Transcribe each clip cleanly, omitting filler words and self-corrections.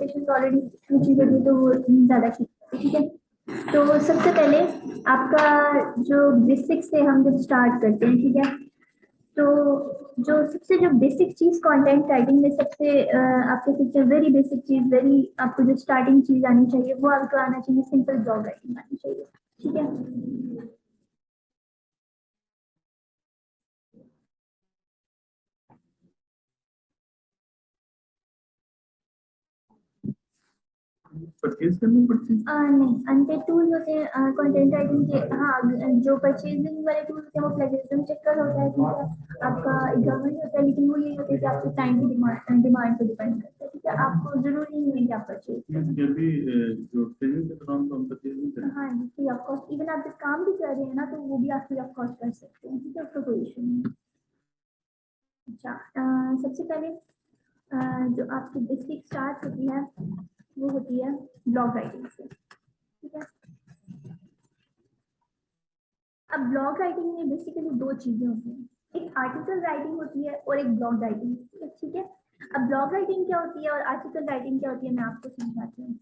Session already चीजें दी तो वो ज्यादा ठीक है, ठीक है। तो सबसे पहले आपका जो बेसिक से हम जब स्टार्ट करते हैं, ठीक है, तो जो बेसिक चीज कंटेंट राइटिंग में सबसे आपके सबसे वेरी बेसिक चीज, वेरी आपको जो स्टार्टिंग चीज आनी चाहिए वो आपको आना चाहिए, सिंपल ब्लॉग राइटिंग आनी चाहिए, ठीक है। परचेज करनी पड़ती है? नहीं, अनपेड टूल्स होते हैं कंटेंट राइटिंग के। हाँ, जो परचेजिंग वाले टूल्स होते हैं वो प्लेजरिज्म चेक कर होता है, ठीक है, आपका गवर्नमेंट होता है, लेकिन वो यही होता है कि आपके टाइम की डिमांड पे डिपेंड करता है, ठीक है, आपको जरूरी नहीं है कि आप परचेज करें। जब भी जो ट्रेनिंग के दौरान तो हम परचेज नहीं करें। हाँ जी, फ्री ऑफ कॉस्ट। इवन आप जब काम भी कर रहे हैं ना तो वो भी आप फ्री ऑफ कॉस्ट कर सकते हैं, ठीक है, उसका कोई इशू नहीं है। अच्छा, सबसे पहले जो आपकी बेसिक स्टार्ट होती है वो होती है ब्लॉग राइटिंग से, ठीक है। अब ब्लॉग राइटिंग में बेसिकली दो चीजें होती हैं, एक आर्टिकल राइटिंग होती है और एक ब्लॉग राइटिंग होती है, ठीक है। अब ब्लॉग राइटिंग क्या होती है और आर्टिकल राइटिंग क्या होती है मैं आपको समझाती हूँ।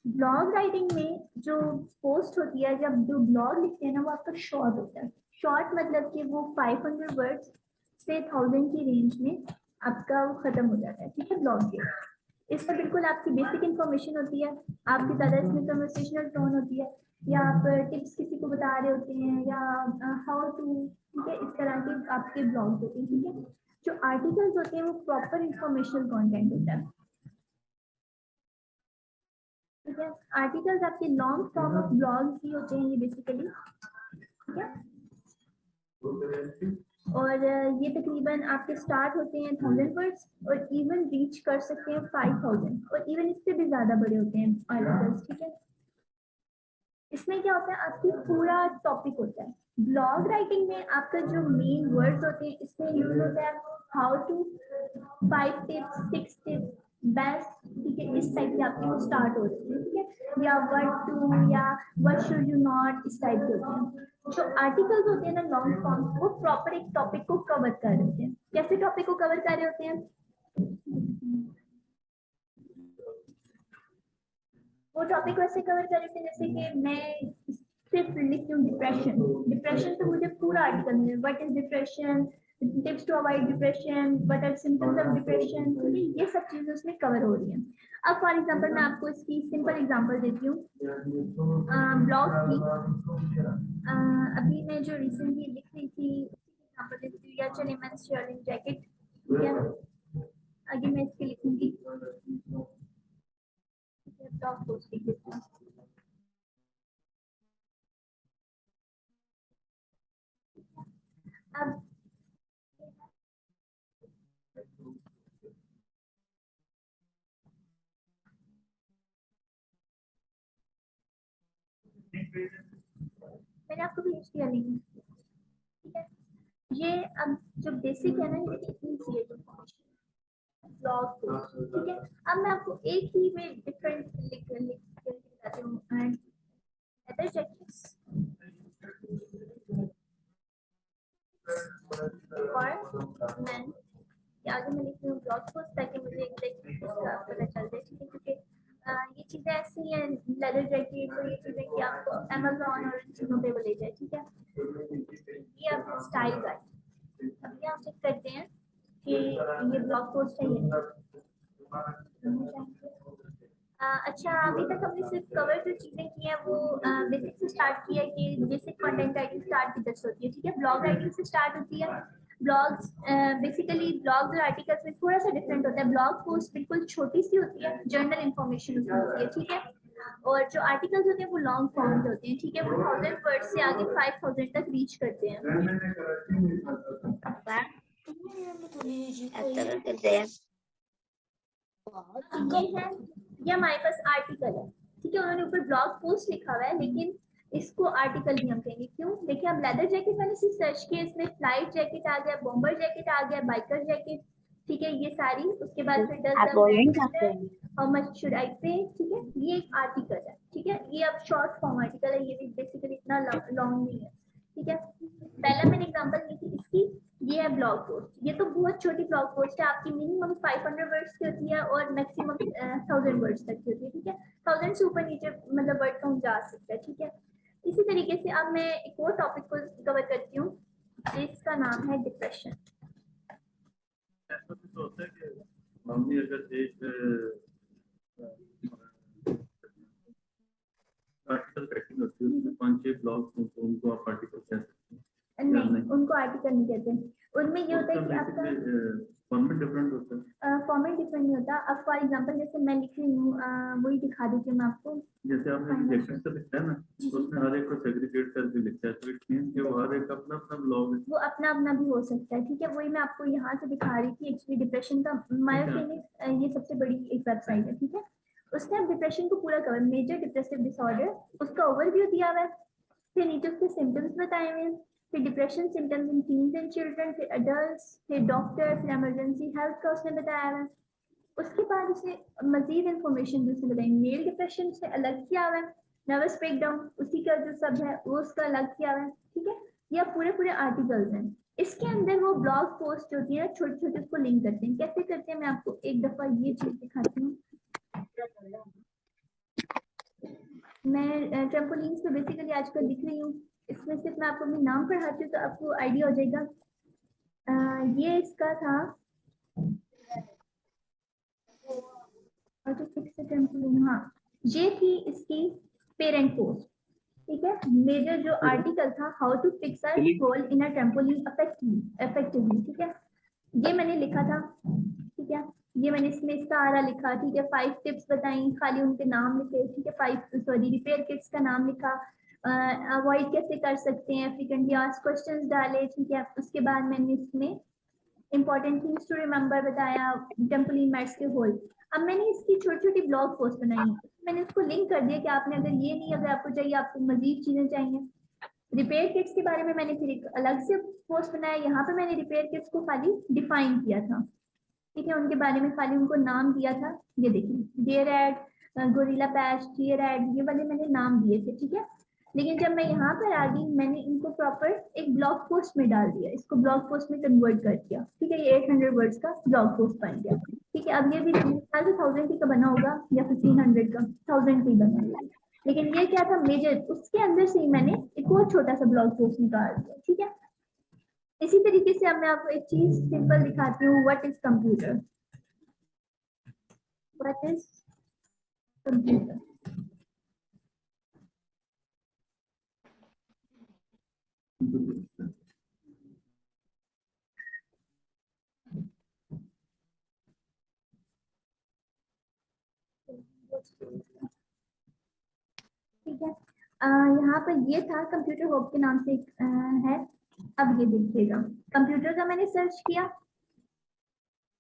ब्लॉग राइटिंग में जो पोस्ट होती है, जब जो ब्लॉग लिखते हैं ना वो आपका शॉर्ट होता है। शॉर्ट मतलब कि वो 500 वर्ड्स से 1000 की रेंज में आपका वो खत्म हो जाता है, ठीक है, ब्लॉग के। इसमें बिल्कुल आपकी बेसिक इन्फॉर्मेशन होती है, आपकी ज़्यादा इसमें कन्वर्सेशनल टोन होती है, या आप टिप्स किसी को बता रहे होते हैं, या हाउ टू, ठीक है, इस तरह के आपके ब्लॉग्स होते हैं, ठीक है। जो आर्टिकल्स होते हैं वो प्रॉपर इंफॉर्मेशनल कंटेंट होता है, ठीक है। आर्टिकल्स आपके लॉन्ग फॉर्म ऑफ ब्लॉग्स ही होते हैं ये बेसिकली, ठीक है। और ये तकरीबन आपके स्टार्ट होते हैं 1000 वर्ड्स और इवन रीच कर सकते हैं 5000 और इवन इससे भी ज्यादा बड़े होते हैं आर्टिकल्स, ठीक है। इसमें क्या होता है, आपकी पूरा टॉपिक होता है। ब्लॉग राइटिंग में आपका जो मेन वर्ड्स होते हैं इसमें यूज होता है how to, 5 tips, 6 tips, best, ठीक है, इस टाइप के आपके वो स्टार्ट होते हैं, ठीक है, या व्हाट टू, या व्हाट शुड यू नॉट, इस टाइप के होते हैं। जो आर्टिकल्स होते हैं ना लॉन्ग फॉर्म, वो प्रॉपर एक टॉपिक को कवर कर रहे होते हैं। कैसे टॉपिक को कवर कर रहे होते हैं, वो टॉपिक वैसे कवर कर रहे थे जैसे कि मैं सिर्फ लिखती हूँ डिप्रेशन, डिप्रेशन तो मुझे पूरा आर्टिकल मिले, what is depression, tips to avoid depression, what are symptoms of depression, ये सब चीजें उसमें कवर हो रही हैं। अब फॉर एग्जांपल मैं आपको इसकी सिंपल एग्जांपल देती हूँ ब्लॉग की। अभी मैं जो रिसेंटली लिख रही थी एग्जांपल देती हूँ, या चले मैं शेयरिंग जैकेट, ठीक है, आगे मैं इसके लिखूंगी ब्लॉग पोस्ट लिख देती हूँ। अब मैंने आपको भेज दिया लिंक, ठीक है। ये अब जो बेसिक है ना ये इतनी सी है ब्लॉग पोस्ट, ठीक है। अब मैं आपको एक ही में डिफरेंट लिख लिख के बताती हूँ। And other jackets for man, आगे मैं लिख रही हूँ ब्लॉग पोस्ट ताकि मुझे एग्जैक्ट इसका पता चल जाए, ठीक है, क्योंकि ये चीजें ऐसी हैं लेदर जैकेट और ये चीजें कि आपको अमेज़न और इन चीजों पे वो ले जाए, ठीक है। ये आप स्टाइल गाइड, अब ये आप चेक करते हैं कि ये ब्लॉग पोस्ट है ये। अच्छा, अभी तक हमने सिर्फ कवर जो चीजें की हैं वो बेसिक से स्टार्ट किया है कि बेसिक कंटेंट राइटिंग स्टार्ट किधर से होती है, ठीक है, ब्लॉग राइटिंग से स्टार्ट होती है। ब्लॉग्स बेसिकली ब्लॉग्स और आर्टिकल्स में थोड़ा सा डिफरेंट होता है। ब्लॉग पोस्ट बिल्कुल छोटी सी होती है, जनरल इंफॉर्मेशन उसमें होती है, ठीक है, और जो आर्टिकल्स होते हैं वो लॉन्ग फॉर्म के होते हैं, ठीक है, वो 1000 वर्ड से आगे 5000 तक रीच करते हैं। ये है, ये हमारे पास आर्टिकल है, ठीक है, उन्होंने ऊपर ब्लॉग पोस्ट लिखा हुआ है लेकिन इसको आर्टिकल भी हम कहेंगे, क्यों? देखिए अब लेदर जैकेट मैंने सिर्फ सर्च किया, इसमें फ्लाइट जैकेट आ गया, बॉम्बर जैकेट आ गया, बाइकर जैकेट, ठीक है, ये सारी। उसके बाद फिर हाउ मच शुड आई पे, ठीक है, ये एक आर्टिकल है, ठीक है, ये अब शॉर्ट फॉर्म आर्टिकल है, ये भी बेसिकली इतना लॉन्ग नहीं है, ठीक है। पहला मैंने एग्जांपल ली थी इसकी, ये है ब्लॉग पोस्ट। ये तो बहुत छोटी ब्लॉग पोस्ट है, आपकी मिनिमम 500 वर्ड्स की होती है और मैक्सिमम 1000 वर्ड्स तक की होती है, ठीक है। 1000 से ऊपर नीचे मतलब वर्ड काउंट जा सकता है, ठीक है। इसी तरीके से अब मैं एक और टॉपिक को कवर करती हूँ जिसका नाम है डिप्रेशन। ऐसा भी तो होता है कि मम्मी अगर एक आर्टिकल राइटिंग होती है उसमें 5-6 ब्लॉग तो उनको आप आर्टिकल कह सकते हैं या नहीं, नहीं? उनको आर्टिकल नहीं कहते। उनमें ये होता है कि आपका फॉर्मेट डिफरेंट होता है। फॉर्मेट डिफरेंट नहीं होता। अब फॉर एग्जांपल जैसे मैं लिख रही हूँ, वही दिखा देती हूँ मैं आपको। जैसे आपने रिजेक्शन से लिखा है ना, उसमें हर एक को सेग्रीगेट करके लिखा है, तो इट मींस कि वो हर एक अपना अपना ब्लॉग है। वो अपना अपना भी हो सकता है, ठीक है। वही मैं आपको यहाँ से दिखा रही थी एक्चुअली डिप्रेशन का माय क्लिनिक, ये सबसे बड़ी एक वेबसाइट है, ठीक है। उसने अब डिप्रेशन को पूरा कवर, मेजर डिप्रेसिव डिसऑर्डर, उसका ओवरव्यू दिया हुआ है। फिर नीचे उसके सिम्टम्स बताए हुए हैं, फिर depression symptoms in teens and children, फिर अडल्ट्स, फिर डॉक्टर, फिर इमरजेंसी हेल्थ का उसने बताया हुआ है। उसके बाद उसने मजीद इंफॉर्मेशन जो उसने बताई, मेल डिप्रेशन से अलग किया हुआ है, नर्वस ब्रेकडाउन उसी का जो सब है वो उसका अलग किया हुआ है, ठीक है। यह पूरे पूरे आर्टिकल्स हैं। इसके अंदर वो ब्लॉग पोस्ट होती है, छोटे छोटे उसको लिंक करते हैं। कैसे करते हैं मैं आपको एक दफा ये चीज दिखाती हूँ। मैं ट्रेम्पोलिन्स पे बेसिकली आजकल लिख रही हूँ, इसमें सिर्फ मैं आपको अपना नाम पढ़ाती हूँ तो आपको आइडिया हो जाएगा। ये इसका था ट्रेम्पोलिन, हाँ। ये थी इसकी पेरेंट पोस्ट, ठीक है। मेजर जो आर्टिकल था, how to fix a hole in a trampoline effectively, ठीक है। ये मैंने लिखा था, ठीक है। ये मैंने इसमें सारा लिखा, ठीक है। 5 टिप्स बताई, खाली उनके नाम लिखे, ठीक है। 5 सॉरी रिपेयर किट्स का नाम लिखा, अवॉइड कैसे कर सकते हैं, फ्रीक्वेंटली आस्क्ड क्वेश्चंस डाले, ठीक है। उसके बाद मैंने इसमें इंपॉर्टेंट थिंग्स टू रिमेंबर बताया, टेम्पोलिन मैट्स के होल। अब मैंने इसकी छोटी छोटी ब्लॉग पोस्ट बनाई, मैंने उसको लिंक कर दिया कि आपने अगर ये नहीं, अगर आपको चाहिए, आपको मजीद चीजें चाहिए। रिपेयर किट्स के बारे में मैंने फिर एक अलग से पोस्ट बनाया, यहाँ पे मैंने रिपेयर किट्स को खाली डिफाइन किया था, ठीक है। उनके बारे में खाली उनको नाम दिया था। ये देखिए dear aid, Gorilla Patch, dear aid, ये वाले मैंने नाम दिए थे, ठीक है। लेकिन जब मैं यहाँ पर आ गई, मैंने इनको प्रॉपर एक ब्लॉग पोस्ट में डाल दिया, इसको ब्लॉग पोस्ट में कन्वर्ट कर दिया, ठीक है। ये 800 वर्ड्स का ब्लॉग पोस्ट बन गया, ठीक है। अब ये भी 1000 का बना होगा या 1500 का, 1000 का ही बना होगा। लेकिन ये क्या था मेजर, उसके अंदर से ही मैंने एक और छोटा सा ब्लॉग पोस्ट निकाल दिया, ठीक है। इसी तरीके से अब मैं आपको एक चीज सिंपल दिखाती हूँ, what is computer. What is computer. ठीक है। यहाँ पर ये था कंप्यूटर होप के नाम से एक है। अब ये देखिएगा, कंप्यूटर का मैंने सर्च किया,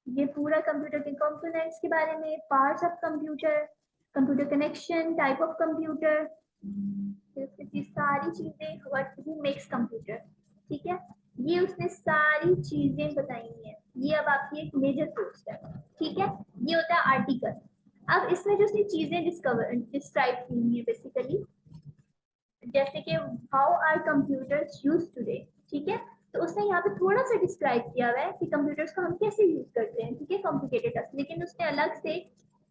ये पूरा कंप्यूटर के कंपोनेंट्स के बारे में, parts of computer, computer connection, type of computer, ये सारी चीजें, व्हाट हु मेक्स कंप्यूटर, ठीक है। ये उसने सारी चीजें बताई हैं। ये अब आपकी एक मेजर पोस्ट है, ठीक है। ये होता है आर्टिकल। अब इसमें जो उसने चीजें डिस्क्राइब की हुई है बेसिकली, जैसे कि how are computers use today, ठीक है। तो उसने यहाँ पे थोड़ा सा डिस्क्राइब किया हुआ है कि कंप्यूटर्स को हम कैसे यूज करते हैं, ठीक है, कॉम्प्लिकेटेड टास्क। लेकिन उसने अलग से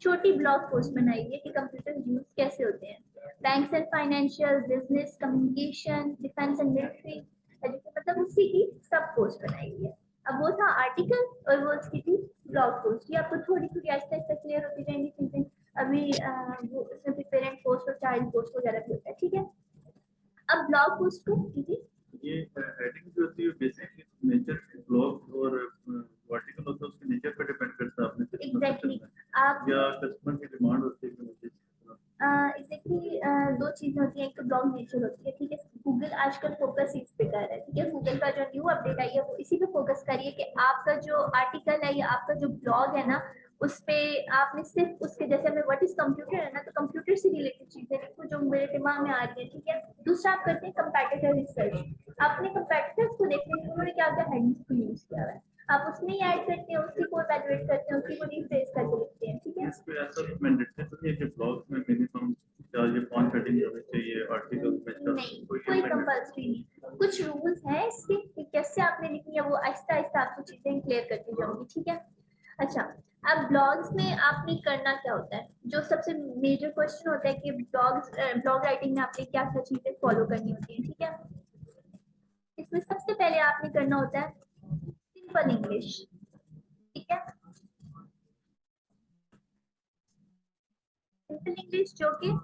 छोटी ब्लॉग पोस्ट बनाई है कि कंप्यूटर यूज कैसे होते हैं। Banks and financial, business, communication, defence and military, मतलब उसी की सब पोस्ट बनाई है। अब वो था आर्टिकल और वो उसकी थी ब्लॉग पोस्ट। ये आपको थोड़ी थोड़ी आहिस्ता आहिस्ता क्लियर होती जाएंगी चीजें। अभी वो उसमें फिर पेरेंट पोस्ट और चाइल्ड पोस्ट वगैरह भी होता है, ठीक है। अब ब्लॉग पोस्ट को ये हेडिंग जो होती है बेसिकली नेचर ब्लॉग और आर्टिकल होता है उसके नेचर पे डिपेंड करता है, आपने एग्जैक्टली आप या कस्टमर की डिमांड होती है कि मुझे एग्जैक्टली दो चीजें होती हैं, एक तो ब्लॉग नेचर होती है, ठीक है। गूगल आजकल फोकस इस पे कर रहा है, ठीक है। गूगल का जो न्यू अपडेट आई है वो इसी पे फोकस करिए कि आपका जो आर्टिकल है या आपका जो ब्लॉग है ना, उस पे आपने सिर्फ उसके जैसे में व्हाट इज कंप्यूटर है ना, तो कंप्यूटर से रिलेटेड चीजें लिखो जो मेरे दिमाग में आ रही है, ठीक है। दूसरा आप करते हैं कंपैटिटर रिसर्च, अपने कंपैटिटर्स को देखते हैं उन्होंने क्या क्या हेडिंग्स को यूज किया है, आप उसमें ही ऐड करते हैं, उसी को इवैल्यूएट करते हैं, उसी को रिफ्रेश करके लिखते हैं, ठीक है। इसमें ऐसा तो मैंडेटरी तो नहीं है कि ब्लॉग में मिनिमम 4 या 5 हेडिंग होनी चाहिए आर्टिकल में, नहीं, कोई कंपल्सरी नहीं। कुछ रूल्स हैं इसके कि कैसे कैसे आपने लिखनी है वो आहिस्ता आहिस्ता आपको चीजें क्लियर करती जाऊंगी, ठीक है। अच्छा, अब ब्लॉग्स में आपने करना क्या होता है, जो सबसे मेजर क्वेश्चन होता है कि ब्लॉग राइटिंग में आपने क्या क्या चीजें फॉलो करनी होती है, ठीक है। इसमें सबसे पहले आपने करना होता है सिंपल इंग्लिश, ठीक है। सिंपल इंग्लिश जो कि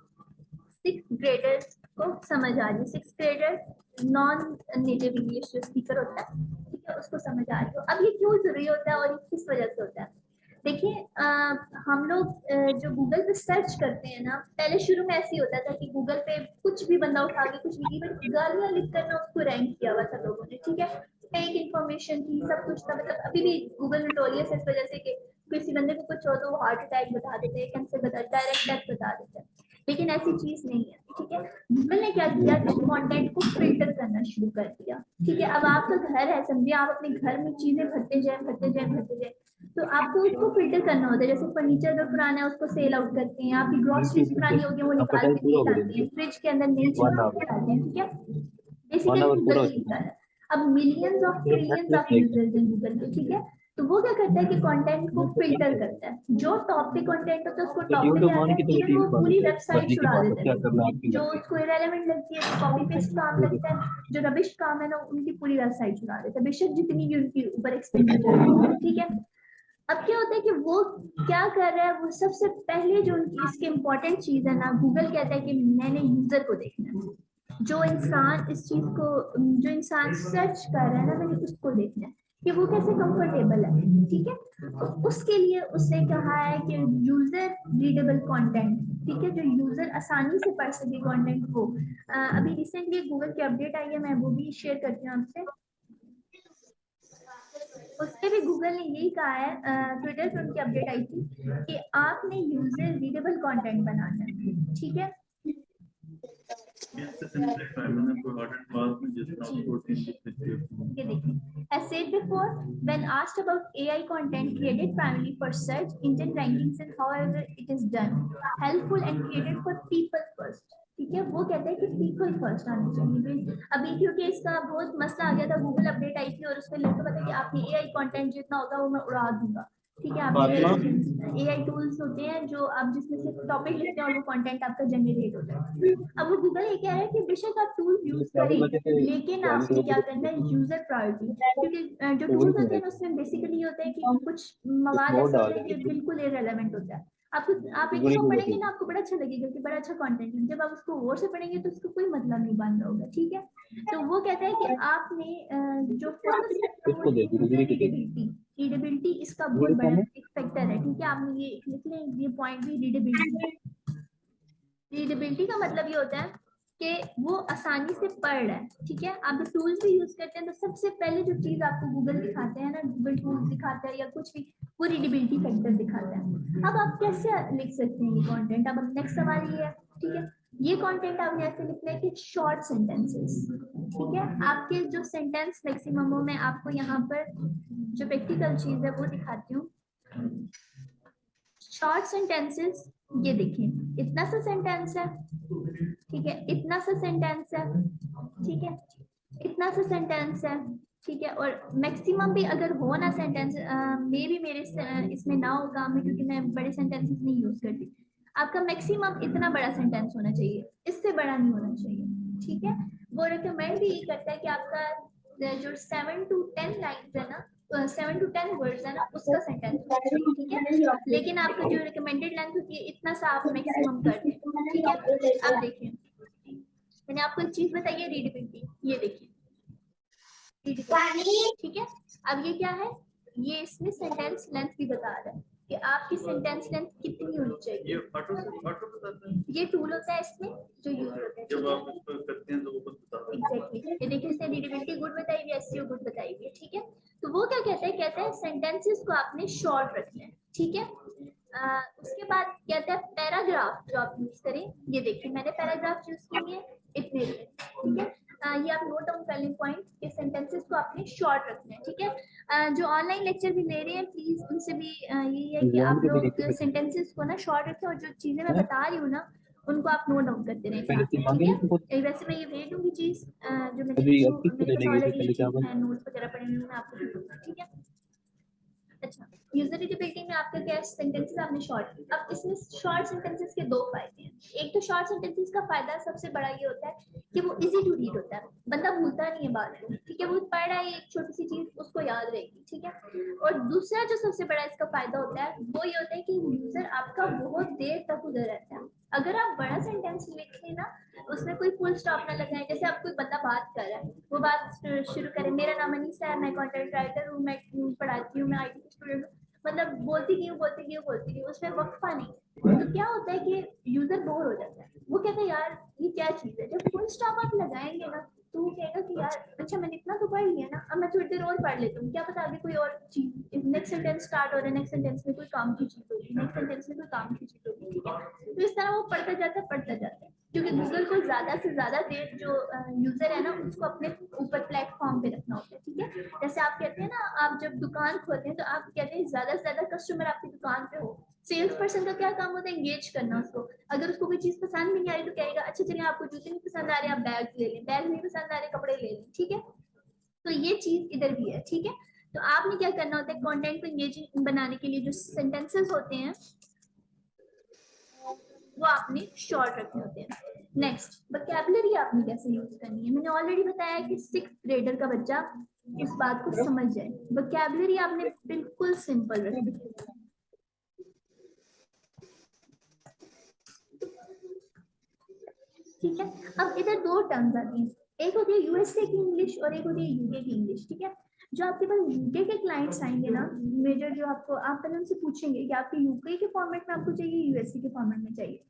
6th ग्रेडर्स को समझ आ रही है, 6th grader non native English जो स्पीकर होता है, ठीक है, उसको समझ आ रही हो। अब ये क्यों जरूरी होता है और ये किस वजह से होता है, देखिए हम लोग जो गूगल पे सर्च करते हैं ना, पहले शुरू में ऐसे ही होता था कि गूगल पे कुछ भी बंदा उठा के कुछ भी, इवन गालियां लिख कर ना उसको रैंक किया हुआ था लोगों ने, ठीक है। फेक इन्फॉर्मेशन थी, सब कुछ था, मतलब अभी भी गूगल नोटोरियस है इस वजह से कि किसी बंदे को कुछ हो तो वो हार्ट अटैक बता देते हैं, कैंसर बता, डायरेक्ट डेथ बता देते हैं, लेकिन ऐसी चीज नहीं है, ठीक है। गूगल ने क्या किया कि कंटेंट को फिल्टर करना शुरू कर दिया, ठीक है। अब आपका घर है, समझिए आप अपने घर में चीजें भरते जाए, तो आपको उसको फिल्टर करना होता है। जैसे फर्नीचर अगर पुराना है उसको सेल आउट करते हैं, आपकी ग्रोसरीज पुरानी होगी वो निकाल के नहीं डालते हैं, फ्रिज के अंदर नई चीजें डालते हैं, ठीक है। बेसिकली गूगल यही कर रहा है। अब millions of trillions of users हैं गूगल के, ठीक है। तो वो क्या करता है कि कंटेंट को फिल्टर करता है, जो टॉपिक कंटेंट होता है उसको टॉप पे ले आता है, इवन वो पूरी वेबसाइट छुड़ा देते हैं, जो उसको इरेलेवेंट लगती है कॉपी पेस्ट काम लगता है, जो रबिश काम है ना उनकी पूरी वेबसाइट छुड़ा देते हैं, बेशक जितनी भी उनके ऊपर एक्सपेंडिचर है, ठीक है। अब क्या होता है कि वो क्या कर रहा है, वो सबसे पहले जो उनकी इसकी इम्पोर्टेंट चीज है ना, गूगल कहता है कि मैंने यूजर को देखना है, जो इंसान इस चीज को, जो इंसान सर्च कर रहा है ना, मैंने उसको देखना है कि वो कैसे कंफर्टेबल है, ठीक है। तो उसके लिए उसने कहा है कि यूजर रीडेबल कंटेंट, ठीक है, जो यूजर आसानी से पढ़ सके कंटेंट को। अभी रिसेंटली गूगल की अपडेट आई है, मैं वो भी शेयर करती हूँ आपसे। उसपे भी गूगल ने यही कहा है, ट्विटर पे उनकी अपडेट आई थी कि आपने यूजर रीडेबल कंटेंट बनाना है, ठीक है। इससे सिंपलीफाई मैंने प्रोवाइडेड क्लास में जिस तरह प्रोटीन ये देखिए, as said before, when asked about AI content created primarily for search engine rankings and however it is done, helpful and created for people first, ठीक है। वो कहते हैं कि पीपल फर्स्ट आनी चाहिए। अभी क्योंकि इसका बहुत मसला आ गया था, गूगल अपडेट आई थी और उसमें लिखा हुआ था कि आपने एआई कंटेंट जितना होगा वो मैं उड़ा दूंगा, ठीक है। आप एआई टूल्स होते हैं जो आप जिसमें से टॉपिक लिखते हैं और वो कंटेंट आपका जनरेट होता है। अब वो गूगल ये कह रहा है कि बेशक आप टूल यूज करें, लेकिन आपने क्या करना है, यूजर प्रायोरिटी, क्योंकि जो टूल्स होते हैं उसमें बेसिकली ये होता है कि कुछ मवाद ऐसे होते हैं जो बिल्कुल इररिलेवेंट होता है। आपको आप एक दफा पढ़ेंगे ना आपको बड़ा अच्छा लगेगा कि बड़ा अच्छा कंटेंट है, जब आप उसको गौर से पढ़ेंगे तो उसको कोई मतलब नहीं बन रहा होगा, ठीक है। तो वो कहता है कि आपने जो रीडेबिलिटी इसका बहुत बड़ा फैक्टर है, ठीक है। आपने ये लिख लें, ये पॉइंट भी रीडेबिलिटी। रीडेबिलिटी का मतलब ये होता है कि वो आसानी से पढ़ रहा है, ठीक है। आप जो टूल्स भी यूज करते हैं तो सबसे पहले जो चीज आपको गूगल दिखाते हैं ना, गूगल टूल्स दिखाता है या कुछ भी, वो रीडेबिलिटी फैक्टर दिखाता है। अब आप कैसे लिख सकते हैं ये कंटेंट, अब नेक्स्ट सवाल ये है, ठीक है। ये कंटेंट आपने ऐसे लिखना है कि शॉर्ट सेंटेंसेस, ठीक है। आपके जो सेंटेंस मैक्सिमम हो, मैं आपको यहाँ पर जो प्रैक्टिकल चीज है वो दिखाती हूँ। शॉर्ट सेंटेंसेस, ये देखिए इतना सा सेंटेंस है, ठीक है, इतना सा सेंटेंस है, ठीक है, इतना सा सेंटेंस है, ठीक है। और मैक्सिमम भी अगर हो ना सेंटेंस, मे भी मेरे इसमें ना हो काम में, क्योंकि मैं बड़े सेंटेंसेस नहीं यूज करती। आपका मैक्सिमम इतना बड़ा सेंटेंस होना चाहिए, इससे बड़ा नहीं होना चाहिए, ठीक है। वो रिकमेंड भी ये करता है कि आपका जो 7 to 10 लाइन्स है ना, 7 to 10 वर्ड्स है ना, उसका सेंटेंस, ठीक है। लेकिन आपका जो रिकमेंडेड लेंथ होती है इतना सा आप मैक्सिमम कर दें, ठीक है। अब देखिए मैंने आपको एक चीज बताई है, रीडेबिलिटी, ये देखिए ठीक है। अब ये क्या है, ये इसमें सेंटेंस लेंथ भी बता रहा है कि आपकी सेंटेंस लेंथ कितनी होनी चाहिए। ये ऑटो बताता है, ये टूल होता है इसमें जो यूज होता है, जब आप इसको करते हैं तो वो खुद बताता है। एग्जैक्टली, ये देखिए इसने रीडेबिलिटी गुड बताई हुई है, एसईओ गुड बताई हुई है, ठीक है। तो वो क्या कहता है, कहता है सेंटेंसेस को आपने शॉर्ट रखना है, ठीक है। उसके बाद कहता है पैराग्राफ जो आप यूज करें, ये देखिए मैंने पैराग्राफ यूज किए हैं इतने, ठीक है। ये आप नोट डाउन कर लें पॉइंट कि सेंटेंसेस को आपने शॉर्ट रखना है, ठीक है। जो ऑनलाइन लेक्चर भी ले रहे हैं प्लीज उनसे भी यही है कि आप लोग सेंटेंसेस को ना शॉर्ट रखें, और जो चीजें मैं बता रही हूँ ना उनको आप नोट डाउन करते रहें मैंने साथ तो में, मांगे ठीक नहीं कुछ है। वैसे मैं ये भेज दूंगी चीज जो मैंने अभी, जो अब किसको मेरे पास देने गए थे ऑलरेडी ये पहले चीज चावल? है, नोट्स वगैरह पड़े हुए हैं, मैं आपको दे दूंगी, ठीक है। अच्छा, यूजर बिल्डिंग में आपका क्या सेंटेंसेस आपने शॉर्ट, अब इसमें शॉर्ट सेंटेंसेस के दो फायदे हैं। एक तो शॉर्ट सेंटेंसेस का फायदा सबसे बड़ा ये होता है कि वो इजी टू रीड होता है, बंदा भूलता नहीं है बात को, ठीक है। वो पढ़ रहा है एक छोटी सी चीज उसको याद रहेगी, ठीक है। और दूसरा जो सबसे बड़ा इसका फायदा होता है वो ये होता है कि यूजर आपका बहुत देर तक उधर रहता है। अगर आप बड़ा सेंटेंस लिखें ना, उसमें कोई फुल स्टॉप ना लगाएं, जैसे आप कोई बंदा बात कर रहा है, वो बात शुरू करें, मेरा नाम अनीसा है, मैं कंटेंट राइटर हूँ, मैं पढ़ाती हूँ, मैं आईटी स्टूडेंट हूँ, मतलब बोलती हूँ, उसमें वक्फा नहीं। तो क्या होता है कि यूजर बोर हो जाता है, वो कहता है यार ये क्या चीज है। जब फुल स्टॉप आप लगाएंगे ना तो वो कहेगा कि यार अच्छा मैंने इतना तो पढ़ लिया ना, अब मैं थोड़ी देर और पढ़ लेता हूँ, क्या पता आगे कोई और चीज, नेक्स्ट सेंटेंस स्टार्ट हो रहा है, नेक्स्ट सेंटेंस में कोई काम की चीज होगी, नेक्स्ट सेंटेंस में कोई काम की चीज होगी, ठीक है। तो इस तरह वो पढ़ता जाता है, क्योंकि गूगल को ज्यादा से ज्यादा देर जो यूजर है ना उसको अपने ऊपर प्लेटफॉर्म पे रखना होता है, ठीक है। जैसे आप कहते हैं ना, आप जब दुकान खोलते हैं तो आप कहते हैं ज्यादा से ज्यादा कस्टमर आपकी दुकान पे हो। सेल्स पर्सन का क्या काम होता है, एंगेज करना उसको। अगर उसको कोई चीज पसंद नहीं आ रही तो कहेगा अच्छा चलिए आपको जूते नहीं पसंद आ रहे आप बैग ले लें, बैग नहीं पसंद आ रहे कपड़े ले लें, ठीक है। तो ये चीज इधर भी है, ठीक है। तो आपने क्या करना होता है, कंटेंट को एंगेजिंग बनाने के लिए जो सेंटेंसेस होते हैं वो आपने शॉर्ट रखने होते हैं। नेक्स्ट, वोकैबुलरी आपने कैसे यूज करनी है, मैंने ऑलरेडी बताया कि 6th ग्रेडर का बच्चा इस बात को समझ जाए। वोकैबुलरी आपने बिल्कुल सिंपल रखनी है, ठीक है। अब इधर दो टर्म्स आती हैं, एक होती है यूएसए की इंग्लिश और एक होती है यूके की इंग्लिश, ठीक है। जो आपके पास यूके के क्लाइंट्स आएंगे ना, मेजर जो आपको, आप पहले उनसे पूछेंगे कि आपके यूके के फॉर्मेट में आपको चाहिए, यूएसए के फॉर्मेट में चाहिए।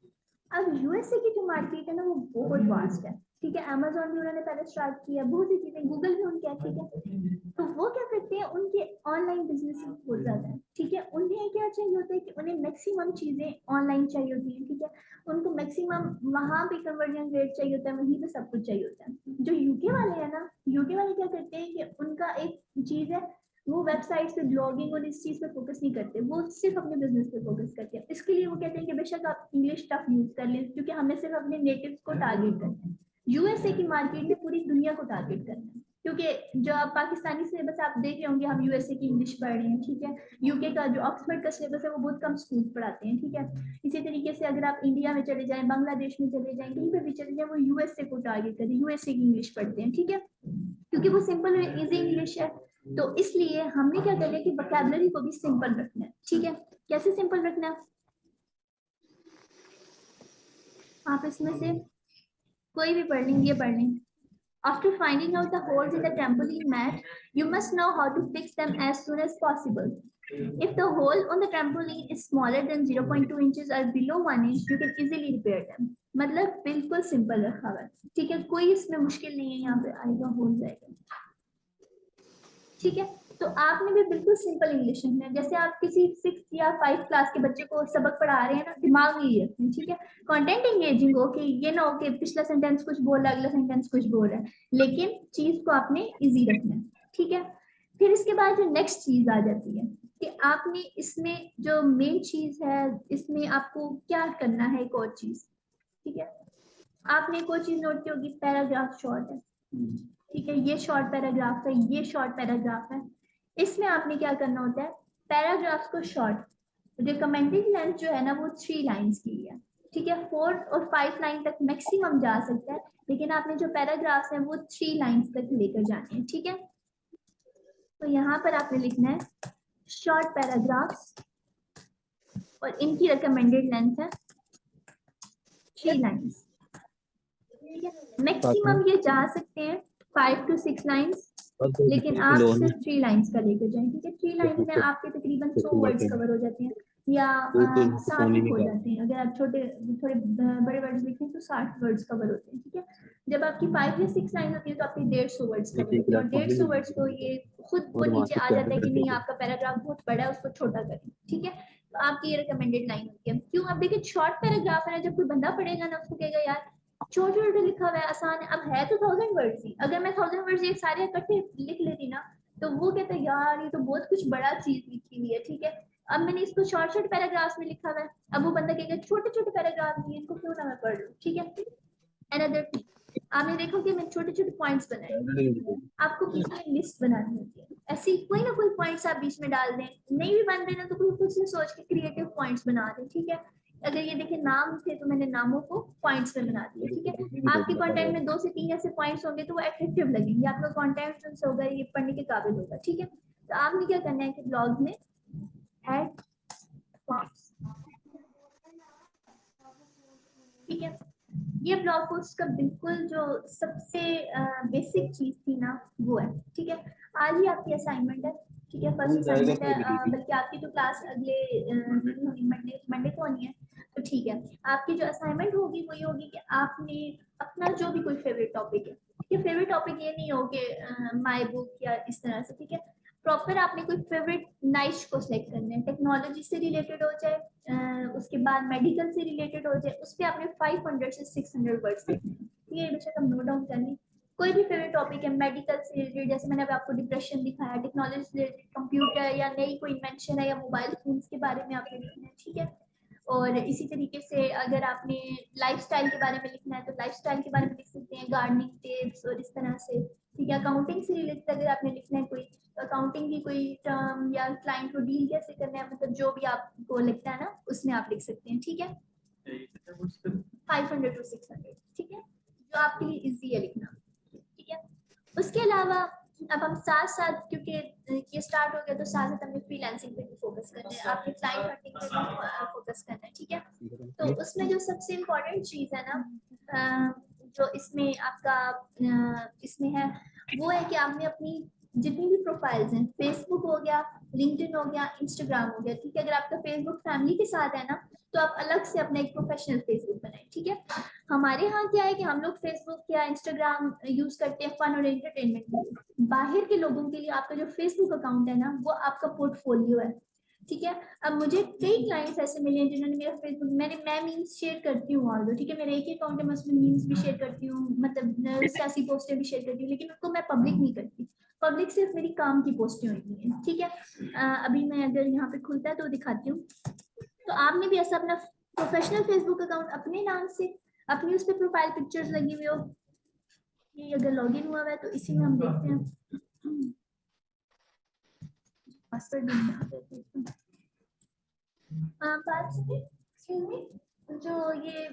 अब यूएसए की जो मार्केट है ना वो बहुत वास्ट है, ठीक है। अमेजोन भी उन्होंने पहले स्टार्ट किया, बहुत सी चीजें, गूगल भी उनके है, ठीक है। तो वो क्या करते हैं, उनके ऑनलाइन बिजनेस बहुत ज्यादा है, ठीक है। उन्हें क्या चाहिए होता है कि उन्हें मैक्सिमम चीजें ऑनलाइन चाहिए होती है, ठीक है। उनको मैक्सिमम वहां पे कन्वर्जन रेट चाहिए होता है, वहीं पे सब कुछ चाहिए होता है। जो यूके वाले हैं ना, यूके वाले क्या करते हैं कि उनका एक चीज है, वो वेबसाइट पे ब्लॉगिंग और इस चीज पे फोकस नहीं करते, वो सिर्फ अपने बिजनेस पे फोकस करते हैं। इसके लिए वो कहते हैं कि बेशक आप इंग्लिश टफ यूज कर लें, क्योंकि हमें सिर्फ अपने नेटिव्स को टारगेट करना है। यूएसए की मार्केट में पूरी दुनिया को टारगेट करना है, क्योंकि जो आप पाकिस्तानी सिलेबस आप देख रहे होंगे, हम यूएसए की इंग्लिश पढ़ रहे हैं, ठीक है। यूके का जो ऑक्सफोर्ड का सिलेबस है वो बहुत कम स्कूल पढ़ाते हैं, ठीक है। इसी तरीके से अगर आप इंडिया में चले जाएं, बांग्लादेश में चले जाएं, कहीं पे भी चले जाएं, वो यूएसए को टारगेट करते हैं, यूएसए की इंग्लिश पढ़ते हैं, ठीक है। क्योंकि वो सिंपल और इजी इंग्लिश है। तो इसलिए हमने क्या कर लिया कि वोकैबुलरी को भी सिंपल रखना है, ठीक है। कैसे सिंपल रखना है, आप इसमें से कोई भी पढ़ लेंगे, ये पढ़ लें। After finding out the holes in the trampoline mat, you must know how to fix them as soon as possible. If the hole on the trampoline is smaller than 0.2 inches or below 1 inch, you can easily repair them. मतलब बिल्कुल simple रखा हुआ है, ठीक है। कोई इसमें मुश्किल नहीं है, यहाँ पे आएगा हो जाएगा, ठीक है। तो आपने भी बिल्कुल सिंपल इंग्लिश लिखना है, जैसे आप किसी 6 या 5 क्लास के बच्चे को सबक पढ़ा रहे हैं ना, दिमाग में ये रखना है, ठीक है। कंटेंट एंगेजिंग हो कि ये ना हो कि पिछला सेंटेंस कुछ बोल रहा है, अगला सेंटेंस कुछ बोल रहा है, लेकिन चीज को आपने इजी रखना है, ठीक है। फिर इसके बाद जो नेक्स्ट चीज आ जाती है कि आपने इसमें जो मेन चीज है, इसमें आपको क्या करना है, एक और चीज, ठीक है। आपने एक और चीज नोट की होगी, पैराग्राफ शॉर्ट है, ठीक है। ये शॉर्ट पैराग्राफ है, ये शॉर्ट पैराग्राफ है। इसमें आपने क्या करना होता है, पैराग्राफ्स को शॉर्ट, रिकमेंडेड लेंथ जो है ना वो 3 लाइंस की है, ठीक है। 4 और 5 लाइन तक मैक्सिमम जा सकता है, लेकिन आपने जो पैराग्राफ्स हैं वो 3 लाइंस तक लेकर जाने हैं, ठीक है। तो यहाँ पर आपने लिखना है शॉर्ट पैराग्राफ्स और इनकी रिकमेंडेड लेंथ है 3 लाइंस, ठीक है। मैक्सिमम ये जा सकते हैं 5 to 6 लाइंस, लेकिन आप सिर्फ 3 लाइंस का लेकर जाएं, ठीक है। 3 लाइंस में आपके तकरीबन 100 वर्ड्स कवर हो जाते हैं, या 60 हो जाते हैं। अगर आप छोटे थोड़े बड़े वर्ड्स लिखें तो 60 वर्ड्स कवर होते हैं, ठीक है। जब आपकी 5 या 6 लाइन होती है तो आपकी 150 वर्ड्स कवर होते हैं, और 150 वर्ड्स को ये खुद वो नीचे आ जाता है कि नहीं आपका पैराग्राफ बहुत बड़ा है, उसको छोटा करें, ठीक है। तो आपकी ये रिकमेंडेड लाइन होती है। क्यों, अब देखिए शॉर्ट पैराग्राफ है ना, जब कोई बंदा पढ़ेगा ना उसको कहेगा यार छोटे छोटे लिखा हुआ है, आसान है। अब है तो 1000 वर्ड्स ही, अगर मैं 1000 वर्ड्स ये सारे इकट्ठे लिख लेती ना तो वो कहता है यार ये तो बहुत कुछ बड़ा चीज लिखी हुई है, ठीक है। अब मैंने इसको शॉर्ट शॉर्ट पैराग्राफ्स में लिखा हुआ है, अब वो बंदा कहेगा छोटे छोटे पैराग्राफ नहीं है, इनको क्यों ना मैं पढ़ लूं, ठीक है। अनदर आपने देखो कि मैंने छोटे छोटे पॉइंट्स बनाए, आपको किसी में लिस्ट बनानी होती है, ऐसी कोई ना कोई पॉइंट्स आप बीच में डाल दें, नहीं भी बन रहे ना तो कोई खुद से सोच के क्रिएटिव पॉइंट्स बना दें, ठीक है। अगर ये देखें नाम थे तो मैंने नामों को पॉइंट्स में बना दिया, ठीक है। आपके कंटेंट में 2 से 3 ऐसे पॉइंट्स होंगे तो वो एट्रैक्टिव लगेंगे, आपका कंटेंट जो होगा ये पढ़ने के काबिल होगा, ठीक है। तो आपने क्या करना है कि ब्लॉग में ऐड पॉइंट्स, ठीक है। ये ब्लॉग पोस्ट का बिल्कुल जो सबसे बेसिक चीज थी ना वो है, ठीक है। आज ही आपकी असाइनमेंट है, ठीक है, फर्स्ट असाइनमेंट है, बल्कि आपकी तो क्लास अगले मंडे मंडे को होनी है, तो ठीक है। आपकी जो असाइनमेंट होगी वो ये होगी कि आपने अपना जो भी कोई फेवरेट टॉपिक है, ठीक है, फेवरेट टॉपिक ये नहीं हो कि माई बुक या इस तरह से, ठीक है। प्रॉपर आपने कोई फेवरेट नाइश को सिलेक्ट करना है, टेक्नोलॉजी से रिलेटेड हो जाए, उसके बाद मेडिकल से रिलेटेड हो जाए, उस पर आपने 500 से 600 वर्ड्स लिखने हैं, ठीक है। बेशक हम नोट डाउन करनी, कोई भी फेवरेट टॉपिक है मेडिकल से रिलेटेड, जैसे मैंने अब आपको डिप्रेशन दिखाया, टेक्नोलॉजी से रिलेटेड कंप्यूटर या नई कोई इन्वेंशन है या मोबाइल फोन्स के बारे में आपने लिखना है, ठीक है। और इसी तरीके से अगर आपने लाइफस्टाइल के बारे में लिखना है तो लाइफस्टाइल के बारे में लिख सकते हैं, गार्डनिंग टिप्स और इस तरह से, ठीक है। अकाउंटिंग से रिलेटेड अगर आपने लिखना है कोई अकाउंटिंग की कोई टर्म या क्लाइंट को डील कैसे करना है, मतलब जो भी आपको लगता है ना उसमें आप लिख सकते हैं, ठीक है। 500 to 600, ठीक है, जो आपके लिए इजी है लिखना, ठीक है। उसके अलावा अब हम साथ साथ, क्योंकि ये स्टार्ट हो गया तो साथ साथ हमें फ्रीलांसिंग पे भी फोकस करना है, आपके क्लाइंट हंटिंग पे भी फोकस करना है, ठीक है। तो उसमें जो सबसे इम्पोर्टेंट चीज है ना जो इसमें आपका इसमें है वो है कि आपने अपनी जितनी भी प्रोफाइल्स हैं, फेसबुक हो गया, लिंक्डइन हो गया, इंस्टाग्राम हो गया, ठीक है। अगर आपका फेसबुक फैमिली के साथ है ना तो आप अलग से अपना एक प्रोफेशनल फेसबुक बनाएं, ठीक है। हमारे यहाँ क्या है कि हम लोग फेसबुक या इंस्टाग्राम यूज करते हैं फन और एंटरटेनमेंट के लिए, बाहर के लोगों के लिए आपका जो फेसबुक अकाउंट है ना वो आपका पोर्टफोलियो है, ठीक है। अब मुझे कई क्लाइंट्स ऐसे मिले हैं जिन्होंने मेरा फेसबुक, मैं मीम्स शेयर करती हूँ ऑल, ठीक है, मेरा एक ही अकाउंट है, मैं उसमें मीम्स भी शेयर करती हूँ, मतलब सियासी पोस्टें भी शेयर करती हूँ, लेकिन उनको मैं पब्लिक नहीं करती, पब्लिक सिर्फ मेरी काम की पोस्टें होती हैं, ठीक है। अभी मैं अगर यहाँ पे खुलता है तो दिखाती हूँ। तो आपने भी ऐसा अपना प्रोफेशनल फेसबुक अकाउंट अपने नाम से, अपनी उस पर प्रोफाइल पिक्चर्स लगी हुई हो, ये अगर लॉगिन हुआ है तो इसी में हम देखते हैं पासवर्ड जो ये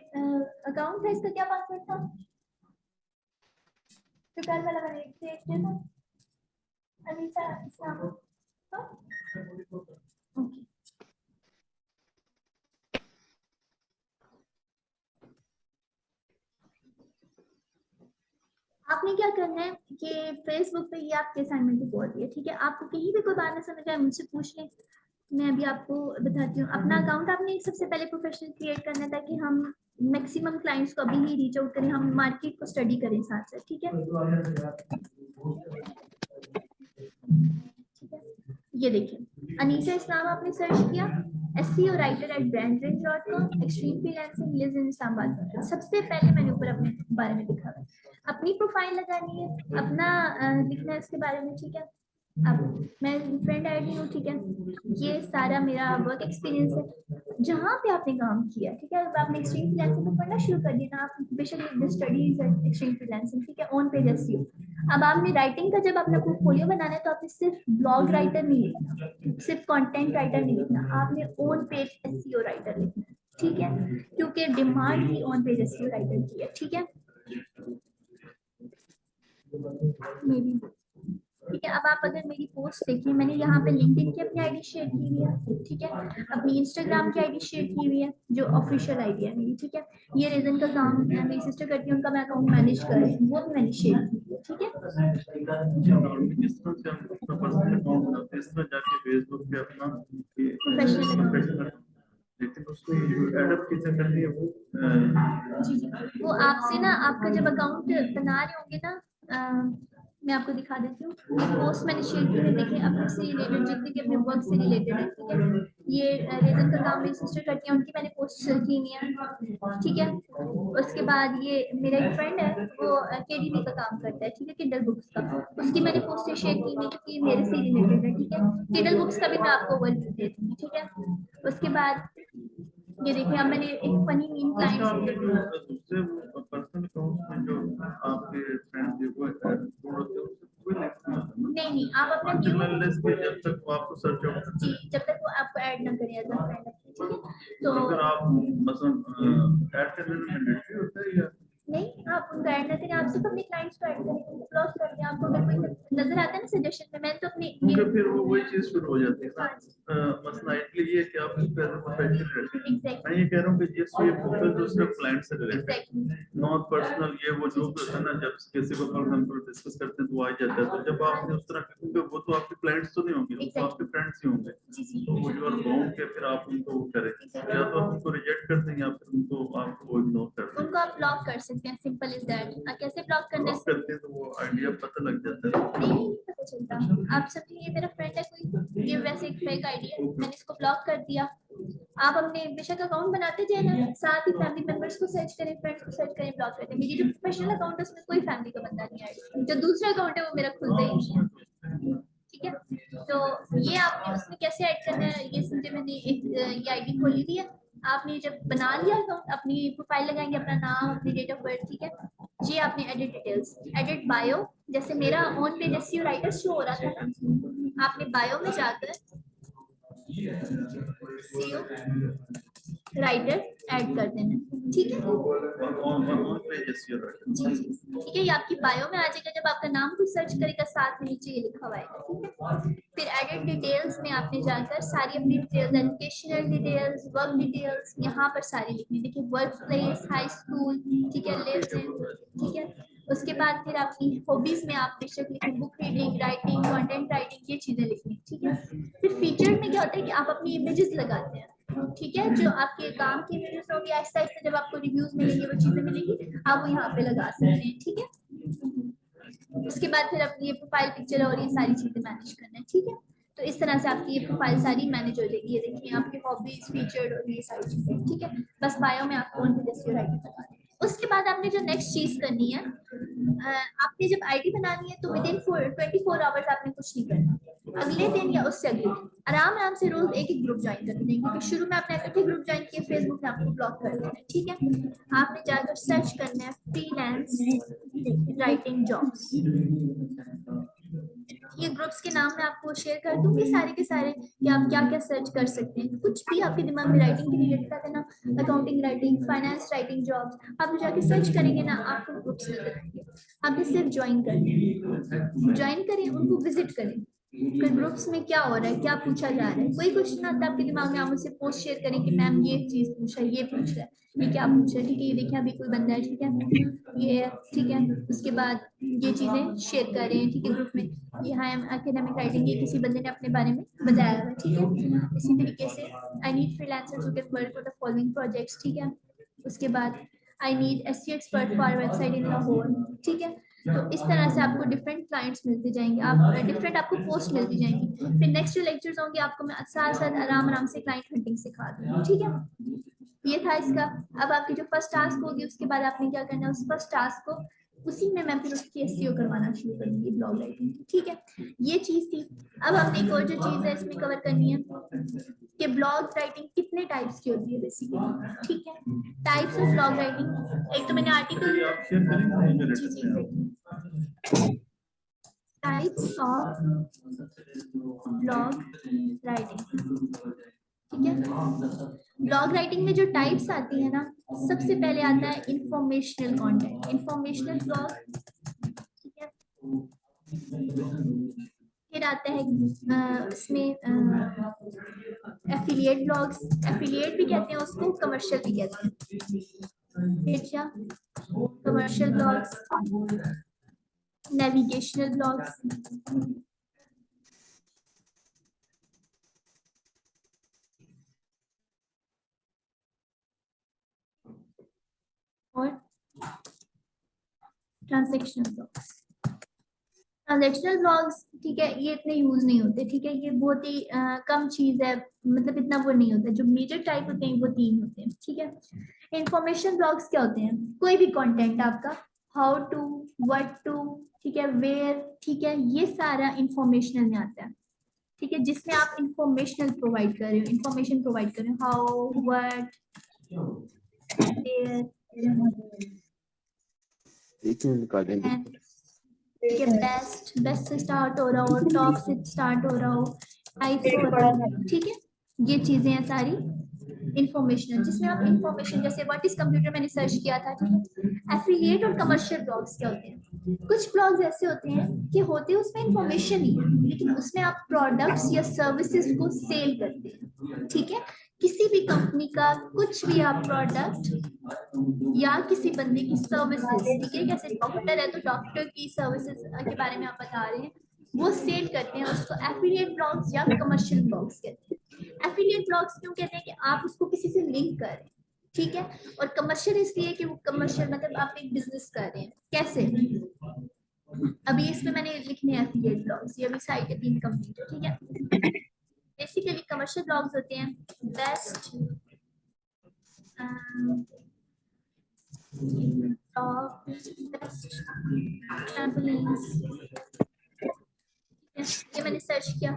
अकाउंट है इसका क्या पासवर्ड था, जो कल वाला मैंने देखते था अनीसा इस्लाम, ओके। आपने क्या करना है कि फेसबुक पे ये आपके असाइनमेंट की बोल रही है, ठीक है। आपको कहीं भी कोई बात ना समझ आए मुझसे पूछ लें, मैं अभी आपको बताती हूँ। अपना अकाउंट आपने सबसे पहले प्रोफेशनल क्रिएट करना है ताकि हम मैक्सिमम क्लाइंट्स को अभी ही रीच आउट करें, हम मार्केट को स्टडी करें साथ साथ, ठीक है। ये देखिए अनीसा इस्लाम आपने सर्च किया, SEO writer at brandrange.com, extreme freelancing, lives in Islamabad, सबसे पहले मैंने ऊपर अपने बारे में लिखा है, अपनी प्रोफाइल लगानी है, अपना लिखना है इसके बारे में, ठीक है। अब मैं फ्रेंड आईडी हूँ, ठीक है, ये सारा मेरा वर्क एक्सपीरियंस है जहाँ पे आपने काम किया, ठीक है। अब आपने एक्सट्रीम फ्रीलांसिंग को पढ़ना शुरू कर दिया ना, आप बेशक स्टडीज एक्सट्रीम फ्रीलांसिंग, ठीक है, ऑन पेज SEO। अब आपने राइटिंग का जब अपना पोर्टफोलियो बनाना है तो आपने सिर्फ ब्लॉग राइटर नहीं लिखना, सिर्फ कंटेंट राइटर नहीं लिखना, आपने ऑन पेज SEO राइटर लिखना है, ठीक है, क्योंकि demand he on page SEO writer की है, ठीक है। मे बी ठीक है। अब आप अगर मेरी पोस्ट देखिए, मैंने यहाँ पे लिंक्डइन की अपनी आईडी शेयर की हुई है, ठीक है, अपनी इंस्टाग्राम की आईडी शेयर की हुई है जो ऑफिशियल आईडी है मेरी, ठीक है। ये रीजन का काम मेरी सिस्टर करती है, उनका मैं अकाउंट मैनेज कर रही हूँ, वो भी मैंने शेयर की है, ठीक है। किस तरह से हम अपना पर्सनल अकाउंट बनाते हैं, इस तरह जाके फेसबुक पे अपना प्रोफेशनल, लेकिन उसको एडअप कैसे करनी है वो जी जी, वो आपसे ना, आपका जब अकाउंट बना रहे होंगे ना मैं आपको दिखा देती हूँ, ये पोस्ट मैंने शेयर की है, देखिए अपने से रिलेटेड जितने भी अपने वर्क से रिलेटेड है, ठीक है। ये रीजन का काम मेरी सिस्टर करती है, उनकी मैंने पोस्ट पोस्ट की हुई है, ठीक है। उसके बाद ये मेरा एक फ्रेंड है, वो केडीबी का काम करता है, ठीक है, किंडल बुक्स का। उसकी मैंने पोस्ट शेयर की हुई क्योंकि मेरे से रिलेटेड है, ठीक है। किंडल बुक्स का भी मैं आपको ओवरव्यू दे दूंगी, ठीक है। उसके बाद ये देखिए, अब मैंने एक फनी मीम अच्छा, आपके क्लाइंट। जो दूसरे पर्सनल अकाउंट्स में जो आपके फ्रेंड्स जो वो होते हैं उससे कोई लिंक नहीं होता ना, नहीं नहीं, आप अपना until न्यू, unless कि जब तक वो आपको सर्च आउट करते जी, हैं। जब तक वो आपको ऐड ना करे एज अ फ्रेंड, ठीक है। तो तो अगर आप मसलन ऐड करने में मैंडेटरी होता है या नहीं, आप उनका ऐड ना करें, आप सिर्फ अपने क्लाइंट्स को ऐड करें, क्लोज कर दें। आपको अगर कोई नजर आता है ना सजेशन में, मैंने तो अपने क्योंकि फिर वो वही चीज शुरू हो जाती है ना। मसला इसलिए ये कि आप उसको एज प्रोफेशनल रखें। मैं एग्जैक्टली ये कह रहा हूँ कि जिस ये प्रोफाइल जो सिर्फ क्लाइंट से रिलेटेड, एग्जैक्टली नॉट पर्सनल, ये वो जो भी होता है ना, जब किसी को फॉर एग्जांपल डिस्कस करते हैं तो वो आ जाता है। तो जब आपने उस तरह के, क्योंकि वो तो आपके क्लाइंट्स तो नहीं होंगे, वो तो आपके फ्रेंड्स ही होंगे, जी जी तो वो जो और बाउंड के फिर आप उनको वो करें, या तो आप उनको रिजेक्ट कर दें या फिर उनको आपको इग्नोर कर दें। उनको आप ब्लॉक कर सकते हैं, सिंपल इज दैट। कैसे ब्लॉक करना ब्लॉक है? करते हैं तो वो आइडिया पता लग जाता है। नहीं नहीं पता चलता। आप सब, ये मेरा फ्रेंड है कोई, ये वैसे एक फेक आईडी है, मैंने इसको ब्लॉक कर दिया। आप अपने बेशक अकाउंट बनाते जाए ना, साथ ही फैमिली मेंबर्स को सर्च करें, फ्रेंड्स को सर्च करें, ब्लॉक कर दें। मेरी जो प्रोफेशनल अकाउंट है उसमें कोई फैमिली का बंदा नहीं है, जो दूसरा अकाउंट है वो मेरा खुलता ही नहीं है, ठीक है। तो ये आपने उसमें कैसे ऐड करना है, ये समझे। मैंने एक ये आईडी खोली हुई है। आपने जब बना लिया अकाउंट, अपनी प्रोफाइल लगाएंगे, अपना नाम, अपनी डेट ऑफ बर्थ, ठीक है। ये आपने एडिट डिटेल्स, एडिट बायो, जैसे मेरा on page SEO writer show हो रहा था ना, आपने बायो में जाकर एसईओ राइटर ऐड कर देना, ठीक है। ऑन पेजेस यूर जी जी, ठीक है। ये आपकी बायो में आ जाएगा। जब आपका नाम कोई सर्च करेगा, साथ में नीचे ये लिखा हुआ आएगा, ठीक है। फिर एडिट डिटेल्स में आपने जाकर सारी अपनी details, educational details, work details, यहाँ पर सारी लिखनी। देखिए, वर्क प्लेस, हाई स्कूल, ठीक है, लिव्स इन, ठीक है। उसके बाद फिर आपकी हॉबीज में आप बेशक लिखें book reading, writing, content writing, ये चीजें लिखनी, ठीक है। फिर फीचर में क्या होता है कि आप अपनी इमेजेस लगाते हैं, ठीक है। जो आपके काम की इमेजेस होगी, आहिस्ता आहिस्ता जब आपको रिव्यूज मिलेंगे, वो चीजें मिलेंगी, आप वो यहाँ पे लगा सकते हैं, ठीक है। उसके बाद फिर अपनी ये प्रोफाइल पिक्चर और ये सारी चीजें मैनेज करना है, ठीक है। तो इस तरह से आपकी ये प्रोफाइल सारी मैनेज हो जाएगी। ये देखिए, आपके हॉबीज, फीचर्ड और ये सारी चीजें, ठीक है। बस बायो में आपको उनके जैसे राइटिंग लगा दें। उसके बाद आपने जो नेक्स्ट चीज करनी है, आपने जब आईडी बनानी है तो विद इन 24 आवर्स आपने कुछ नहीं करना। अगले दिन या उससे अगले दिन आराम आराम से रोज एक एक ग्रुप ज्वाइन कर देंगे, क्योंकि शुरू में आपने इकट्ठे ग्रुप ज्वाइन किए, फेसबुक ने आपको ब्लॉक कर देना है, ठीक है। आपने जाकर सर्च करना है फ्रीलांस राइटिंग जॉब्स। ये ग्रुप्स के नाम मैं आपको शेयर कर दूंगी सारे के सारे, कि आप क्या क्या सर्च कर सकते हैं। कुछ भी आपके दिमाग में राइटिंग के रिलेटेड आता है ना, accounting writing, finance writing jobs, आप जाके सर्च करेंगे ना, आपको ग्रुप्स नजर आएंगे। आपने सिर्फ ज्वाइन करना, ज्वाइन करें, उनको विजिट करें। फिर ग्रुप्स में क्या हो रहा है, क्या पूछा जा रहा है, कोई क्वेश्चन आता है आपके दिमाग में, आप मुझसे पोस्ट शेयर करें कि मैम ये चीज पूछा, ये पूछ रहा है, ये क्या पूछा है, ठीक है। ये देखिए, अभी कोई बंदा है, ठीक है, ये है, ठीक है। उसके बाद ये चीजें शेयर करें, ठीक है, ग्रुप में। ये हाँ एकेडमिक राइटिंग, ये किसी बंदे ने अपने बारे में बताया हुआ है, ठीक है। इसी तरीके से I need freelancers who can work for the following projects, ठीक है। उसके बाद I need SEO expert for website in Lahore, ठीक है। तो इस तरह से आपको डिफरेंट क्लाइंट्स मिलते जाएंगे, आप डिफरेंट आपको पोस्ट मिलती जाएंगी। फिर नेक्स्ट जो लेक्चर्स होंगे, आपको मैं साथ साथ आराम आराम से क्लाइंट हंटिंग सिखा दूंगी, ठीक है। ये था इसका। अब आपकी जो फर्स्ट टास्क होगी, उसके बाद आपने क्या करना है, उस फर्स्ट टास्क को उसी में मैं फिर उसकी एसईओ करवाना शुरू करूंगी, ब्लॉग राइटिंग की, ठीक है। ये चीज थी। अब हमने एक और जो चीज है इसमें कवर करनी है कि ब्लॉग राइटिंग कितने टाइप्स की होती है बेसिकली, ठीक है। टाइप्स ऑफ ब्लॉग राइटिंग, एक तो मैंने आर्टिकल, आप शेयर करेंगे जो जी लेटर में जी, टाइप्स ऑफ ब्लॉग राइटिंग, ठीक है। ब्लॉग राइटिंग में जो टाइप्स आती है ना, सबसे पहले आता है इंफॉर्मेशनल कंटेंट, इंफॉर्मेशनल ब्लॉग, ठीक है। फिर आता है इसमें एफिलिएट ब्लॉग्स, एफिलिएट भी कहते हैं उसको, कमर्शियल भी कहते हैं, फिर क्या, कमर्शियल ब्लॉग्स, नेविगेशनल ब्लॉग्स, और ट्रांजैक्शनल ब्लॉग्स। ट्रांजेक्शनल ब्लॉग्स, ठीक है, ये इतने यूज नहीं होते, ठीक है, ये बहुत ही कम चीज है, मतलब इतना वो नहीं होता। जो मेजर टाइप होते हैं वो 3 होते हैं, ठीक है। इंफॉर्मेशन ब्लॉग्स क्या होते हैं? कोई भी कंटेंट आपका, हाउ टू, व्हाट टू, ठीक है, वेयर, ठीक है, ये सारा इंफॉर्मेशनल में आता है, ठीक है, जिसमें आप इंफॉर्मेशनल प्रोवाइड कर रहे हो, इंफॉर्मेशन प्रोवाइड कर रहे हो, हाउ, व्हाट, वेयर, एक मिनट का दें। ठीक है, बेस्ट, बेस्ट से स्टार्ट हो रहा हो, टॉप से स्टार्ट हो रहा हो, टाइप से हो रहा हो, ठीक है, ये चीजें हैं सारी इंफॉर्मेशनल, जिसमें आप इंफॉर्मेशन, जैसे व्हाट इज कंप्यूटर मैंने सर्च किया था, ठीक है। एफिलिएट और कमर्शियल ब्लॉग्स क्या होते हैं? कुछ ब्लॉग्स ऐसे होते हैं कि होते हैं उसमें इंफॉर्मेशन ही है, लेकिन उसमें आप प्रोडक्ट्स या सर्विसेज को सेल करते हैं, ठीक है। किसी भी कंपनी का कुछ भी आप प्रोडक्ट या किसी बंदे की सर्विसेज, ठीक है, जैसे डॉक्टर है तो डॉक्टर की सर्विसेज के बारे में आप बता रहे हैं, वो सेल करते हैं, उसको एफिलिएट ब्लॉग्स या कमर्शियल ब्लॉग्स कहते हैं। एफिलिएट ब्लॉग्स क्यों कहते हैं? कि आप उसको किसी से लिंक कर रहे हैं, ठीक है। और कमर्शियल इसलिए कि वो कमर्शियल मतलब आप एक बिजनेस कर रहे हैं, कैसे? अभी इसमें मैंने लिखने हैं एफिलिएट ब्लॉग्स, ये अभी साइट है 3 कंपनी, ठीक है। बेसिकली कमर्शियल ब्लॉग्स होते हैं बेस्ट top best trampolines, ये मैंने सर्च किया,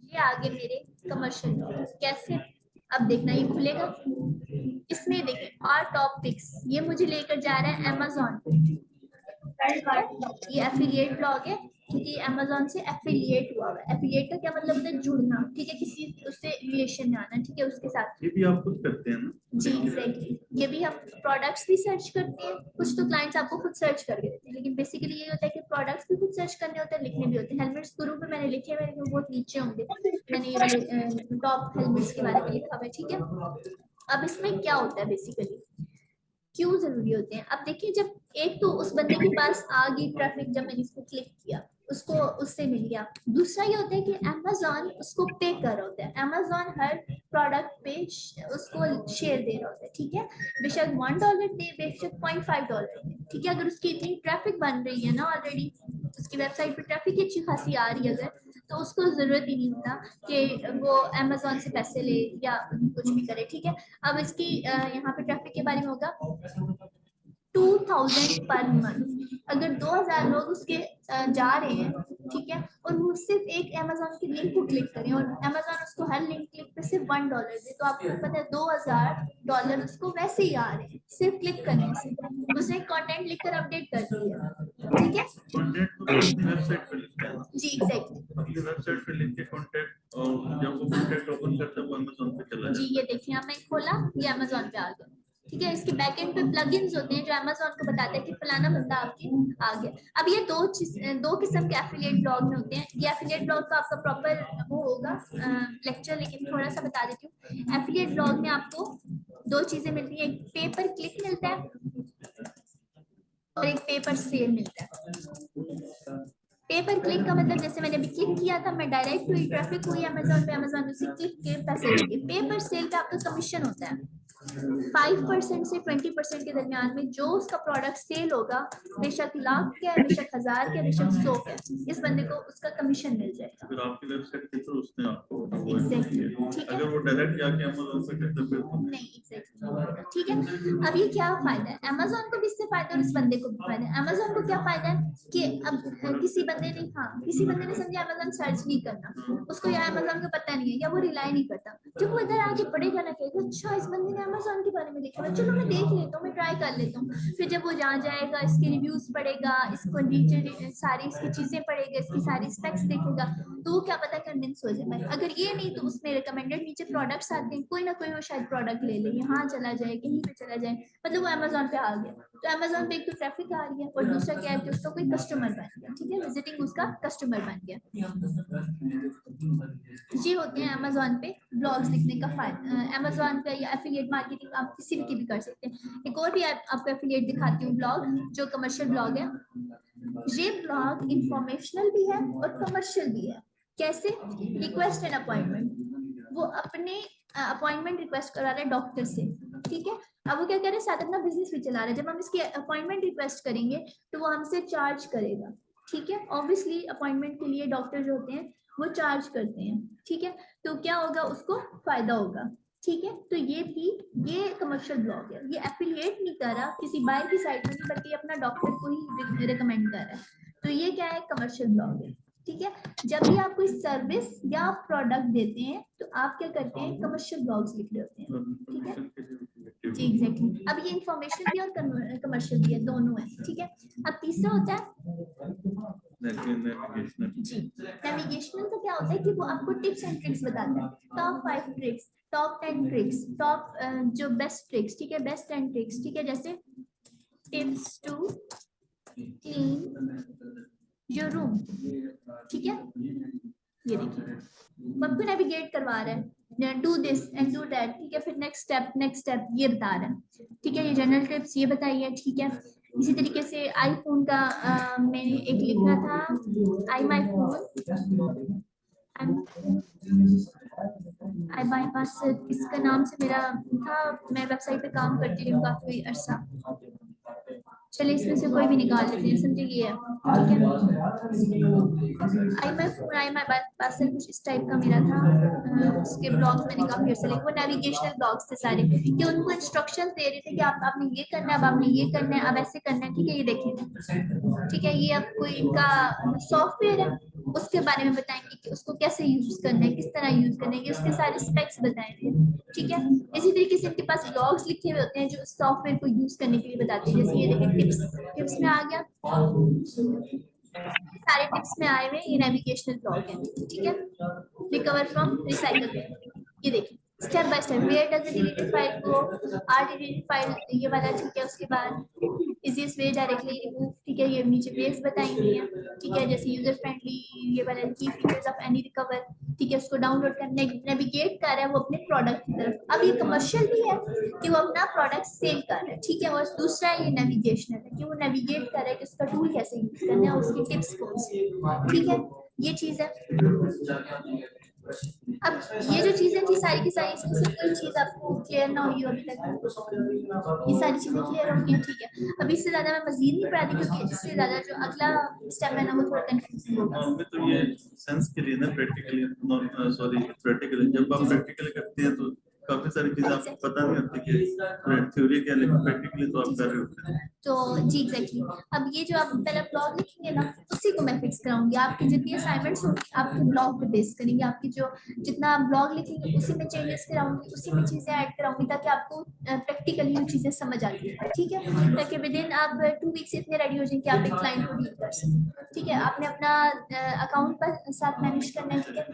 ये आगे मेरे कमर्शियल ब्लॉग कैसे, अब देखना ये खुलेगा, इसमें देखिए आर टॉप पिक्स, ये मुझे लेकर जा रहा है अमेज़न, ये एफिलिएट ब्लॉग है क्योंकि अमेज़न से एफिलिएट हुआ हुआ है। एफिलिएट का क्या मतलब होता है? जुड़ना, ठीक है, किसी उससे रिलेशन में आना, ठीक है, उसके साथ। ये भी आप खुद करते हैं ना? जी एग्जैक्टली, ये भी हम प्रोडक्ट्स भी सर्च करते हैं, कुछ तो क्लाइंट्स आपको खुद सर्च करके देते हैं, लेकिन बेसिकली ये होता है कि प्रोडक्ट्स भी खुद सर्च करने होते हैं, लिखने भी होते हैं। हेलमेट्स शुरू में मैंने लिखे हुए हैं, बहुत नीचे होंगे, मैंने ये वाले टॉप हेलमेट्स के बारे में लिखा हुआ है, ठीक है। अब इसमें क्या होता है बेसिकली, क्यों जरूरी होते हैं? अब देखिए, जब एक तो उस बंदे के पास आ गई ट्रैफिक, जब मैंने इसको क्लिक किया उसको उससे मिल गया। दूसरा ये होता है कि अमेज़न उसको पे कर रहा होता है, अमेज़न हर प्रोडक्ट पे उसको शेयर दे रहा होता है, ठीक है। बेशक $1 दे, बेशक $0.5 दे, ठीक है। अगर उसकी इतनी ट्रैफिक बन रही है ना ऑलरेडी, उसकी वेबसाइट पे ट्रैफिक अच्छी खासी आ रही है अगर, तो उसको जरूरत ही नहीं होता कि वो अमेज़न से पैसे ले या कुछ भी करे, ठीक है। अब इसकी यहाँ पे ट्रैफिक के बारे में होगा 2000 पर मंथ, अगर 2000 लोग उसके जा रहे हैं, ठीक है, और वो सिर्फ एक अमेज़न की लिंक को क्लिक करें और अमेज़न उसको हर लिंक क्लिक पे सिर्फ $1 दे, तो आपको पता है $2000 उसको वैसे ही आ रहे हैं सिर्फ क्लिक करने से। उसने कंटेंट लिखकर अपडेट कर दिया, ठीक है। कंटेंट तो अपनी वेबसाइट पे लिखते हैं ना? जी एग्जैक्टली, अपनी वेबसाइट पे लिख के कॉन्टैक्ट, और जब वो कॉन्टैक्ट ओपन करता है वो अमेज़न पे चला जी जाता ये देखिए, अब मैं खोला, ये अमेज़न पे आ गया, ठीक है। इसके बैकएंड पे प्लगइन्स होते हैं जो अमेज़न को बताते हैं कि फलाना बंदा आपके आ गया। अब ये दो किस्म के एफिलिएट ब्लॉग में होते हैं। ये एफिलिएट ब्लॉग का आपका प्रॉपर वो होगा लेक्चर, लेकिन थोड़ा सा बता देती हूँ। एफिलिएट ब्लॉग में आपको 2 चीजें मिलती है, एक पेपर क्लिक मिलता है और एक पेपर सेल मिलता है। पेपर क्लिक का मतलब जैसे मैंने अभी क्लिक किया था, मैं डायरेक्ट हुई, ट्रैफिक हुई अमेज़न पे, अमेज़न उसी क्लिक के पैसे देंगे। पेपर सेल पे आपका कमीशन होता है 5% से 20% के दरमियान में, जो उसका प्रोडक्ट सेल होगा, बेशक लाख का है, बेशक 1000 का है, बेशक 100 का है, इस बंदे को उसका कमीशन मिल जाएगा। फिर आपकी वेबसाइट के थ्रू उसने आपको Exactly, ठीक है। अगर वो डायरेक्ट जाके अमेज़न पे करता फिर तो नहीं एग्जैक्टली, ठीक है। अब ये क्या फायदा है? अमेज़न को भी इससे फायदा और इस बंदे को भी फायदा है। अमेज़न को क्या फायदा है कि अब किसी बंदे ने समझे अमेज़न सर्च नहीं करना, उसको या अमेज़न का पता नहीं है या वो रिलाई नहीं करता, जब वो इधर आके पढ़ेगा ना कहेगा अच्छा इस बंदे ने अमेज़न के बारे में लिखा है, चलो मैं देख लेता हूँ, मैं ट्राई कर लेता हूँ। फिर जब वो जहाँ जाएगा, इसके रिव्यूज पढ़ेगा, इसको नीचे सारी इसकी चीजें पढ़ेगा, इसकी सारी स्पेक्स देखेगा, तो वो क्या पता कन्विंस हो जाए। अगर ये नहीं तो उसमें रिकमेंडेड नीचे प्रोडक्ट्स आते हैं, कोई ना कोई वो शायद प्रोडक्ट ले ले, यहाँ चला जाए, कहीं पे चला जाए, मतलब वो अमेज़न पे आ गया। तो अमेज़न पे एक तो ट्रैफिक आ रही है और दूसरा क्या है कि उसका कोई कस्टमर बन गया, ठीक है, विजिटिंग उसका कस्टमर बन गया। ये होते हैं अमेज़न पे ब्लॉग्स लिखने का फायदा। अमेज़न पे या एफिलिएट मार्केटिंग आप किसी की भी कर सकते हैं। एक और भी आपको एफिलिएट दिखाती हूँ ब्लॉग, जो कमर्शियल ब्लॉग है। ये ब्लॉग इंफॉर्मेशनल भी है और कमर्शियल भी है। कैसे? रिक्वेस्ट एंड अपॉइंटमेंट, वो अपने अपॉइंटमेंट रिक्वेस्ट करा रहे हैं डॉक्टर से, ठीक है। अब वो क्या कर रहे हैं, साथ अपना बिजनेस भी चला रहे हैं। जब हम इसकी अपॉइंटमेंट रिक्वेस्ट करेंगे तो वो हमसे चार्ज करेगा, ठीक है। ऑब्वियसली अपॉइंटमेंट के लिए डॉक्टर जो होते हैं वो चार्ज करते हैं, ठीक है। तो क्या होगा, उसको फायदा होगा, ठीक है। तो ये कमर्शियल ब्लॉग है, ये एफिलिएट नहीं कर रहा किसी बाहर की साइट में, बल्कि अपना डॉक्टर को ही रिकमेंड कर रहा है। तो ये क्या है, कमर्शियल ब्लॉग है, ठीक है। जब भी आप कोई सर्विस या प्रोडक्ट देते हैं तो आप क्या करते हैं, कमर्शियल ब्लॉग्स लिख रहे होते हैं, ठीक है जी, एग्जैक्टली। अब ये इंफॉर्मेशन भी और कमर्शियल भी है, दोनों है, ठीक है। अब तीसरा होता है जी, नेविगेशनल का क्या होता है कि वो आपको टिप्स एंड ट्रिक्स बताता है, top 5 tricks, top 10 tricks, top जो बेस्ट ट्रिक्स, ठीक है, बेस्ट 10 ट्रिक्स, ठीक है। जैसे tips to clean your room, ठीक है। ये देखिए वो आपको नेविगेट करवा रहा है, do this and do that, ठीक है। फिर नेक्स्ट स्टेप ये बता रहा है, ठीक है। ये जनरल टिप्स ये बताइए, ठीक है। इसी तरीके से आईफोन का मैंने एक लिखा था, आई माई फोन आई बाईपास, इसका नाम से मेरा था, मैं वेबसाइट पे काम करती रही हूँ काफी अरसा। चलिए इसमें से कोई भी निकाल लेते हैं, समझे ये है, ठीक है। आई माई बाईपास कुछ इस टाइप का मेरा था। उसके ब्लॉग्स मैंने काफी अर्सा लिखे, वो नेविगेशनल ब्लॉग्स थे सारे, कि उनको इंस्ट्रक्शंस दे रहे थे कि आप आपने ये करना है, अब आपने ये करना है, अब ऐसे करना है, ठीक है। ये देखिए, ठीक है, ये अब कोई इनका सॉफ्टवेयर है, उसके बारे में बताएंगे कि उसको कैसे यूज करना है, किस तरह यूज करना है, उसके सारे स्पेक्स बताएंगे, ठीक है। इसी तरीके से इनके पास ब्लॉग्स लिखे हुए होते हैं जो सॉफ्टवेयर को यूज करने के लिए बताते हैं। जैसे ये देखिए, टिप्स में आ गया, सारे टिप्स में आए हुए ये नेविगेशनल ब्लॉग है, ठीक है। रिकवर फ्रॉम रिसाइकल, ये देखिए step by step, where does the deleted file go, or deleted file, ये वाला, ठीक है। उसके बाद इजीएस्ट वे डायरेक्टली रिमूव, ठीक है। ये नीचे वेज बताई हुई है, ठीक है। जैसे यूजर फ्रेंडली, ये वाला की फीचर्स ऑफ एनी रिकवर, ठीक है। उसको डाउनलोड करने नेविगेट कर रहा है वो अपने प्रोडक्ट की तरफ। अब ये कमर्शियल भी है कि वो अपना प्रोडक्ट सेल कर रहा है, ठीक है। और दूसरा ये नेविगेशनल है कि वो नेविगेट कर रहा है कि उसका टूल कैसे यूज करना है, उसकी टिप्स कौन सी, ठीक है। ये चीज है। अब ये जो चीजें थी सारी की सारी, इसमें से कोई चीज आपको क्लियर ना हुई हो अभी तक, ये सारी चीजें क्लियर हो गई, ठीक है। अभी इससे ज्यादा मैं मजीद नहीं पढ़ाती, क्योंकि इससे ज्यादा जो अगला स्टेप है ना वो थोड़ा कंफ्यूजिंग होगा। में तो ये सेंस के लिए ना, प्रैक्टिकली सॉरी प्रैक्टिकली जब आप प्रैक्टिकली करते हैं तो काफी सारी चीजें आपको पता नहीं होती कि थ्योरी क्या, लेकिन प्रैक्टिकली तो आप कर रहे होते हैं। तो जी एग्जैक्टली, अब ये जो आप पहले ब्लॉग लिखेंगे ना, उसी को मैं फिक्स कराऊंगी। आपकी जितनी असाइनमेंट्स होंगी आपके ब्लॉग पे बेस करेंगे, आपकी जो जितना आप ब्लॉग लिखेंगे उसी में चेंजेस कराऊंगी, उसी में चीजें ऐड कराऊंगी, ताकि आपको प्रैक्टिकली वो चीजें समझ आ जाए, ठीक है। ताकि विद इन आप 2 वीक से इतने रेडी हो जाए कि आप एक क्लाइंट को डील कर सकें, ठीक है। आपने अपना अकाउंट पर साथ मैनेज करना है, ठीक है।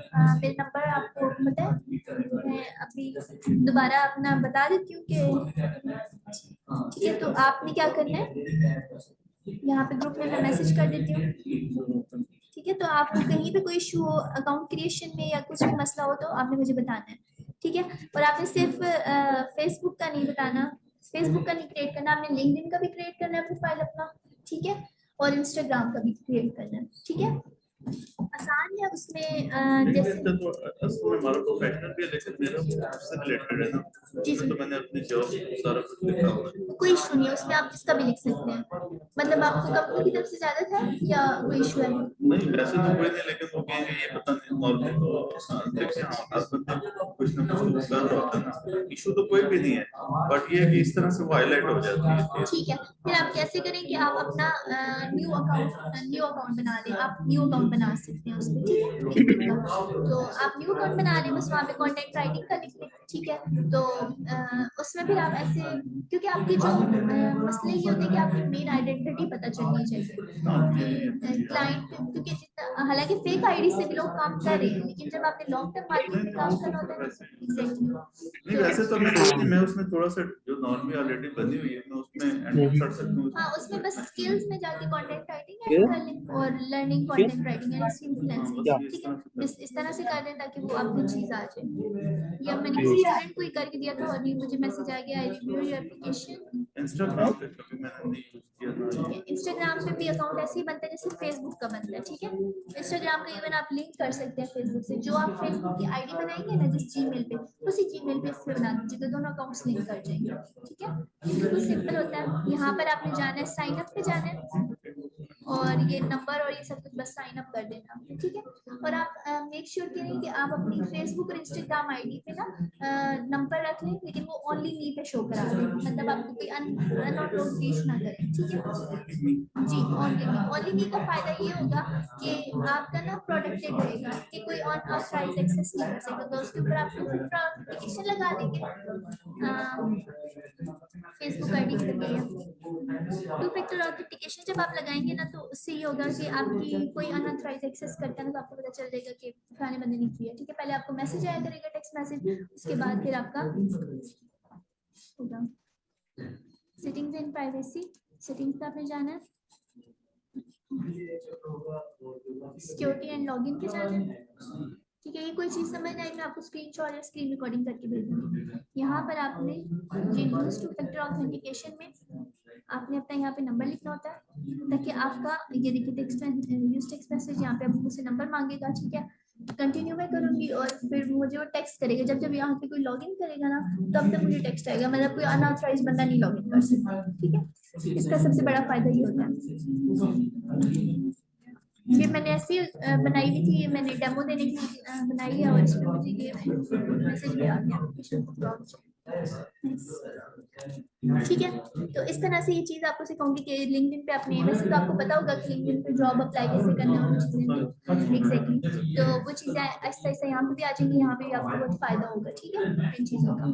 मेरा नंबर आपको पता है, मैं अभी दोबारा अपना बता देती हूँ कि, ठीक है। तो आपने क्या करना है, यहाँ पे ग्रुप में मैं मैसेज कर देती हूँ, ठीक है। तो आपको कहीं पे कोई इशू हो अकाउंट क्रिएशन में या कुछ भी मसला हो तो आपने मुझे बताना है, ठीक है। और आपने सिर्फ फेसबुक का नहीं बताना, फेसबुक का नहीं क्रिएट करना, आपने लिंक्डइन का भी क्रिएट करना है प्रोफाइल अपना, ठीक है। और इंस्टाग्राम का भी क्रिएट करना है, ठीक है। आसान है उसमें जैसे तो असल में हमारा प्रोफेशनल भी है, लेकिन मेरा उससे रिलेटेड है ना, जी तो मैंने अपनी जॉब सारा कुछ लिखा हुआ है। कोई इशू नहीं है उसमें, आप किसका भी लिख सकते हैं। मतलब आपको कंपनी की तरफ से ज्यादा था या कोई इशू है? नहीं वैसे तो कोई नहीं, लेकिन वो कहेंगे ये पता नहीं, नॉर्मली तो देखिए हाँ, हर बंदे कुछ ना कुछ कर रहा होता है ना, इशू तो कोई भी नहीं है, बट ये है कि इस तरह से वो हाईलाइट हो जाती है। ठीक है, फिर आप कैसे करें कि आप अपना न्यू अकाउंट बना लें, आप न्यू अकाउंट बना सकते हैं उसमें, ठीक है। एक दिन का तो आप न्यू अकाउंट बना लें, बस वहाँ पे कंटेंट राइटिंग का लिख लें, ठीक है। तो उसमें फिर आप ऐसे, क्योंकि आपकी जो मसले ये होते हैं कि आपकी मेन आइडेंटिटी पता चलनी चाहिए कि क्लाइंट, क्योंकि हालांकि फेक आईडी से भी लोग काम कर रहे हैं, लेकिन जब आपने लॉन्ग टर्म मार्केट में काम करना होता है, एग्जैक्टली। नहीं वैसे तो मैं उसमें थोड़ा सा जो नॉर्मली ऑलरेडी बनी हुई है मैं उसमें एंटर कर सकता हूँ। हाँ, उसमें बस स्किल्स में जाके कंटेंट राइटिंग ऐड कर लें और learning content writing and influencing, ठीक है। इस तरह से कर दें ताकि वो आपकी चीज आ जाए। या मैंने किसी स्टूडेंट को ही करके दिया था और अभी मुझे मैसेज आ गया, I review your application. Instagram पे कभी मैंने नहीं यूज किया था। ठीक है, इंस्टाग्राम पे भी अकाउंट ऐसे ही बनता है जैसे फेसबुक का बनता है, ठीक है। इंस्टाग्राम का इवन आप लिंक कर सकते हैं फेसबुक से, जो आप फेसबुक की आईडी बनाएंगे ना जिस जीमेल पे, उसी जीमेल पे इससे बना दीजिए, तो दोनों अकाउंट्स लिंक कर जाएंगे, ठीक है। ये बिल्कुल सिंपल होता है। यहाँ पर आपने जाना है, साइन अप पे जाना है, और ये नंबर और ये सब कुछ बस साइन अप कर देना, ठीक है। और आप मेक श्योर करें कि आप अपनी फेसबुक और इंस्टाग्राम आईडी पे ना नंबर रख लें, लेकिन वो ओनली मी पे शो करा दें, मतलब आपको कोई अननोन लोग रीच ना करें, ठीक है जी। ओनली मी का फायदा ये होगा कि आपका ना प्रोटेक्टेड रहेगा कि कोई और ऑथराइज एक्सेस नहीं कर सकता, तो उसके ऊपर आप टू फैक्टर ऑथेंटिकेशन लगा देंगे फेसबुक आईडी के लिए। टू फैक्टर ऑथेंटिकेशन जब आप लगाएंगे ना, तो उससे ये होगा कि आपकी कोई अनऑथराइज एक्सेस करता है ना, तो आपको पता चल जाएगा कि फलाने बंदे ने किया, ठीक है। पहले आपको मैसेज आया करेगा, टेक्स्ट मैसेज, उसके बाद फिर आपका होगा सेटिंग्स एंड प्राइवेसी। सेटिंग्स पे आपने जाना है, सिक्योरिटी एंड लॉगिन पे जाना है, ठीक है। ये कोई चीज समझ आई, मैं आपको स्क्रीनशॉट या स्क्रीन रिकॉर्डिंग करके भेज दूंगी। यहाँ पर आपने ये यूज टू फैक्टर ऑथेंटिकेशन में आपने अपना यहाँ पे नंबर लिखना होता है, ताकि आपका ये देखिए टेक्स्ट मैसेज यहाँ पे अब मुझसे नंबर मांगेगा, ठीक है। कंटिन्यू मैं करूंगी और फिर मुझे वो टेक्स्ट करेगा, जब जब यहाँ पे कोई लॉगिन करेगा ना, तब तक मुझे टेक्स्ट आएगा, मतलब कोई अनऑथराइज बंदा नहीं लॉगिन कर सकता, ठीक है। इसका सबसे बड़ा फायदा ये होता है। ये मैंने ऐसी बनाई हुई थी, ये मैंने डेमो देने के लिए बनाई है, और इसमें मुझे ये मैसेज भी आ गया, ठीक है। तो इस तरह से ये चीज आपको सिखाऊंगी कि लिंक्डइन पे अपने, वैसे तो आपको पता होगा कि लिंक्डइन पे जॉब अप्लाई कैसे करना है, वो चीजें एग्जैक्टली, तो वो चीजें ऐसा ऐसा यहाँ पे भी आ जाएंगी, यहाँ पे भी आपको बहुत फायदा होगा, ठीक है इन चीजों का।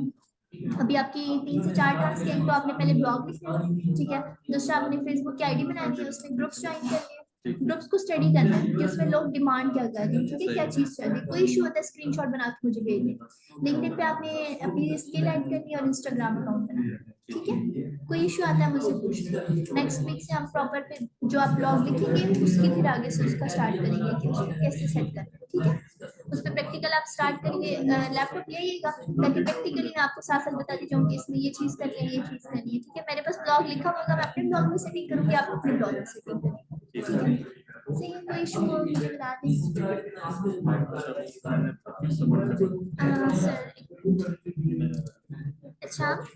अभी आपकी 3 से 4 टास्क हैं, तो आपने पहले ब्लॉग लिखना है, ठीक है। दूसरा आपने फेसबुक की आईडी बनानी है, उसमें ग्रुप्स ज्वाइन करने हैं, ग्रुप्स को स्टडी करना है कि उसमें लोग डिमांड क्या कर रहे हैं, ठीक है, क्या चीज चल रही है, कोई इशू होता है स्क्रीनशॉट बना के मुझे भेज दें। लिंक्डइन पे आपने अपनी स्किल ऐड करनी है और इंस्टाग्राम अकाउंट बनाना है, ठीक है। कोई इशू आता है मुझसे पूछ लो। नेक्स्ट वीक से हम प्रॉपर पे जो आप ब्लॉग लिखेंगे उसकी फिर आगे से उसका स्टार्ट करेंगे कि उसको कैसे सेट करना है, ठीक है। उस पर प्रैक्टिकल आप स्टार्ट करेंगे, लैपटॉप ले आइएगा, ताकि प्रैक्टिकली मैं आपको साथ साथ बताती जाऊँ कि इसमें ये चीज करनी है, ये चीज करनी है, ठीक है। मेरे पास ब्लॉग लिखा होगा, मैं अपने ब्लॉग में सेटिंग करूंगी, आप अपने ब्लॉग में सेटिंग करेंगे, ठीक है। सही है, कोई इशू हो मुझे बता दें। सर अच्छा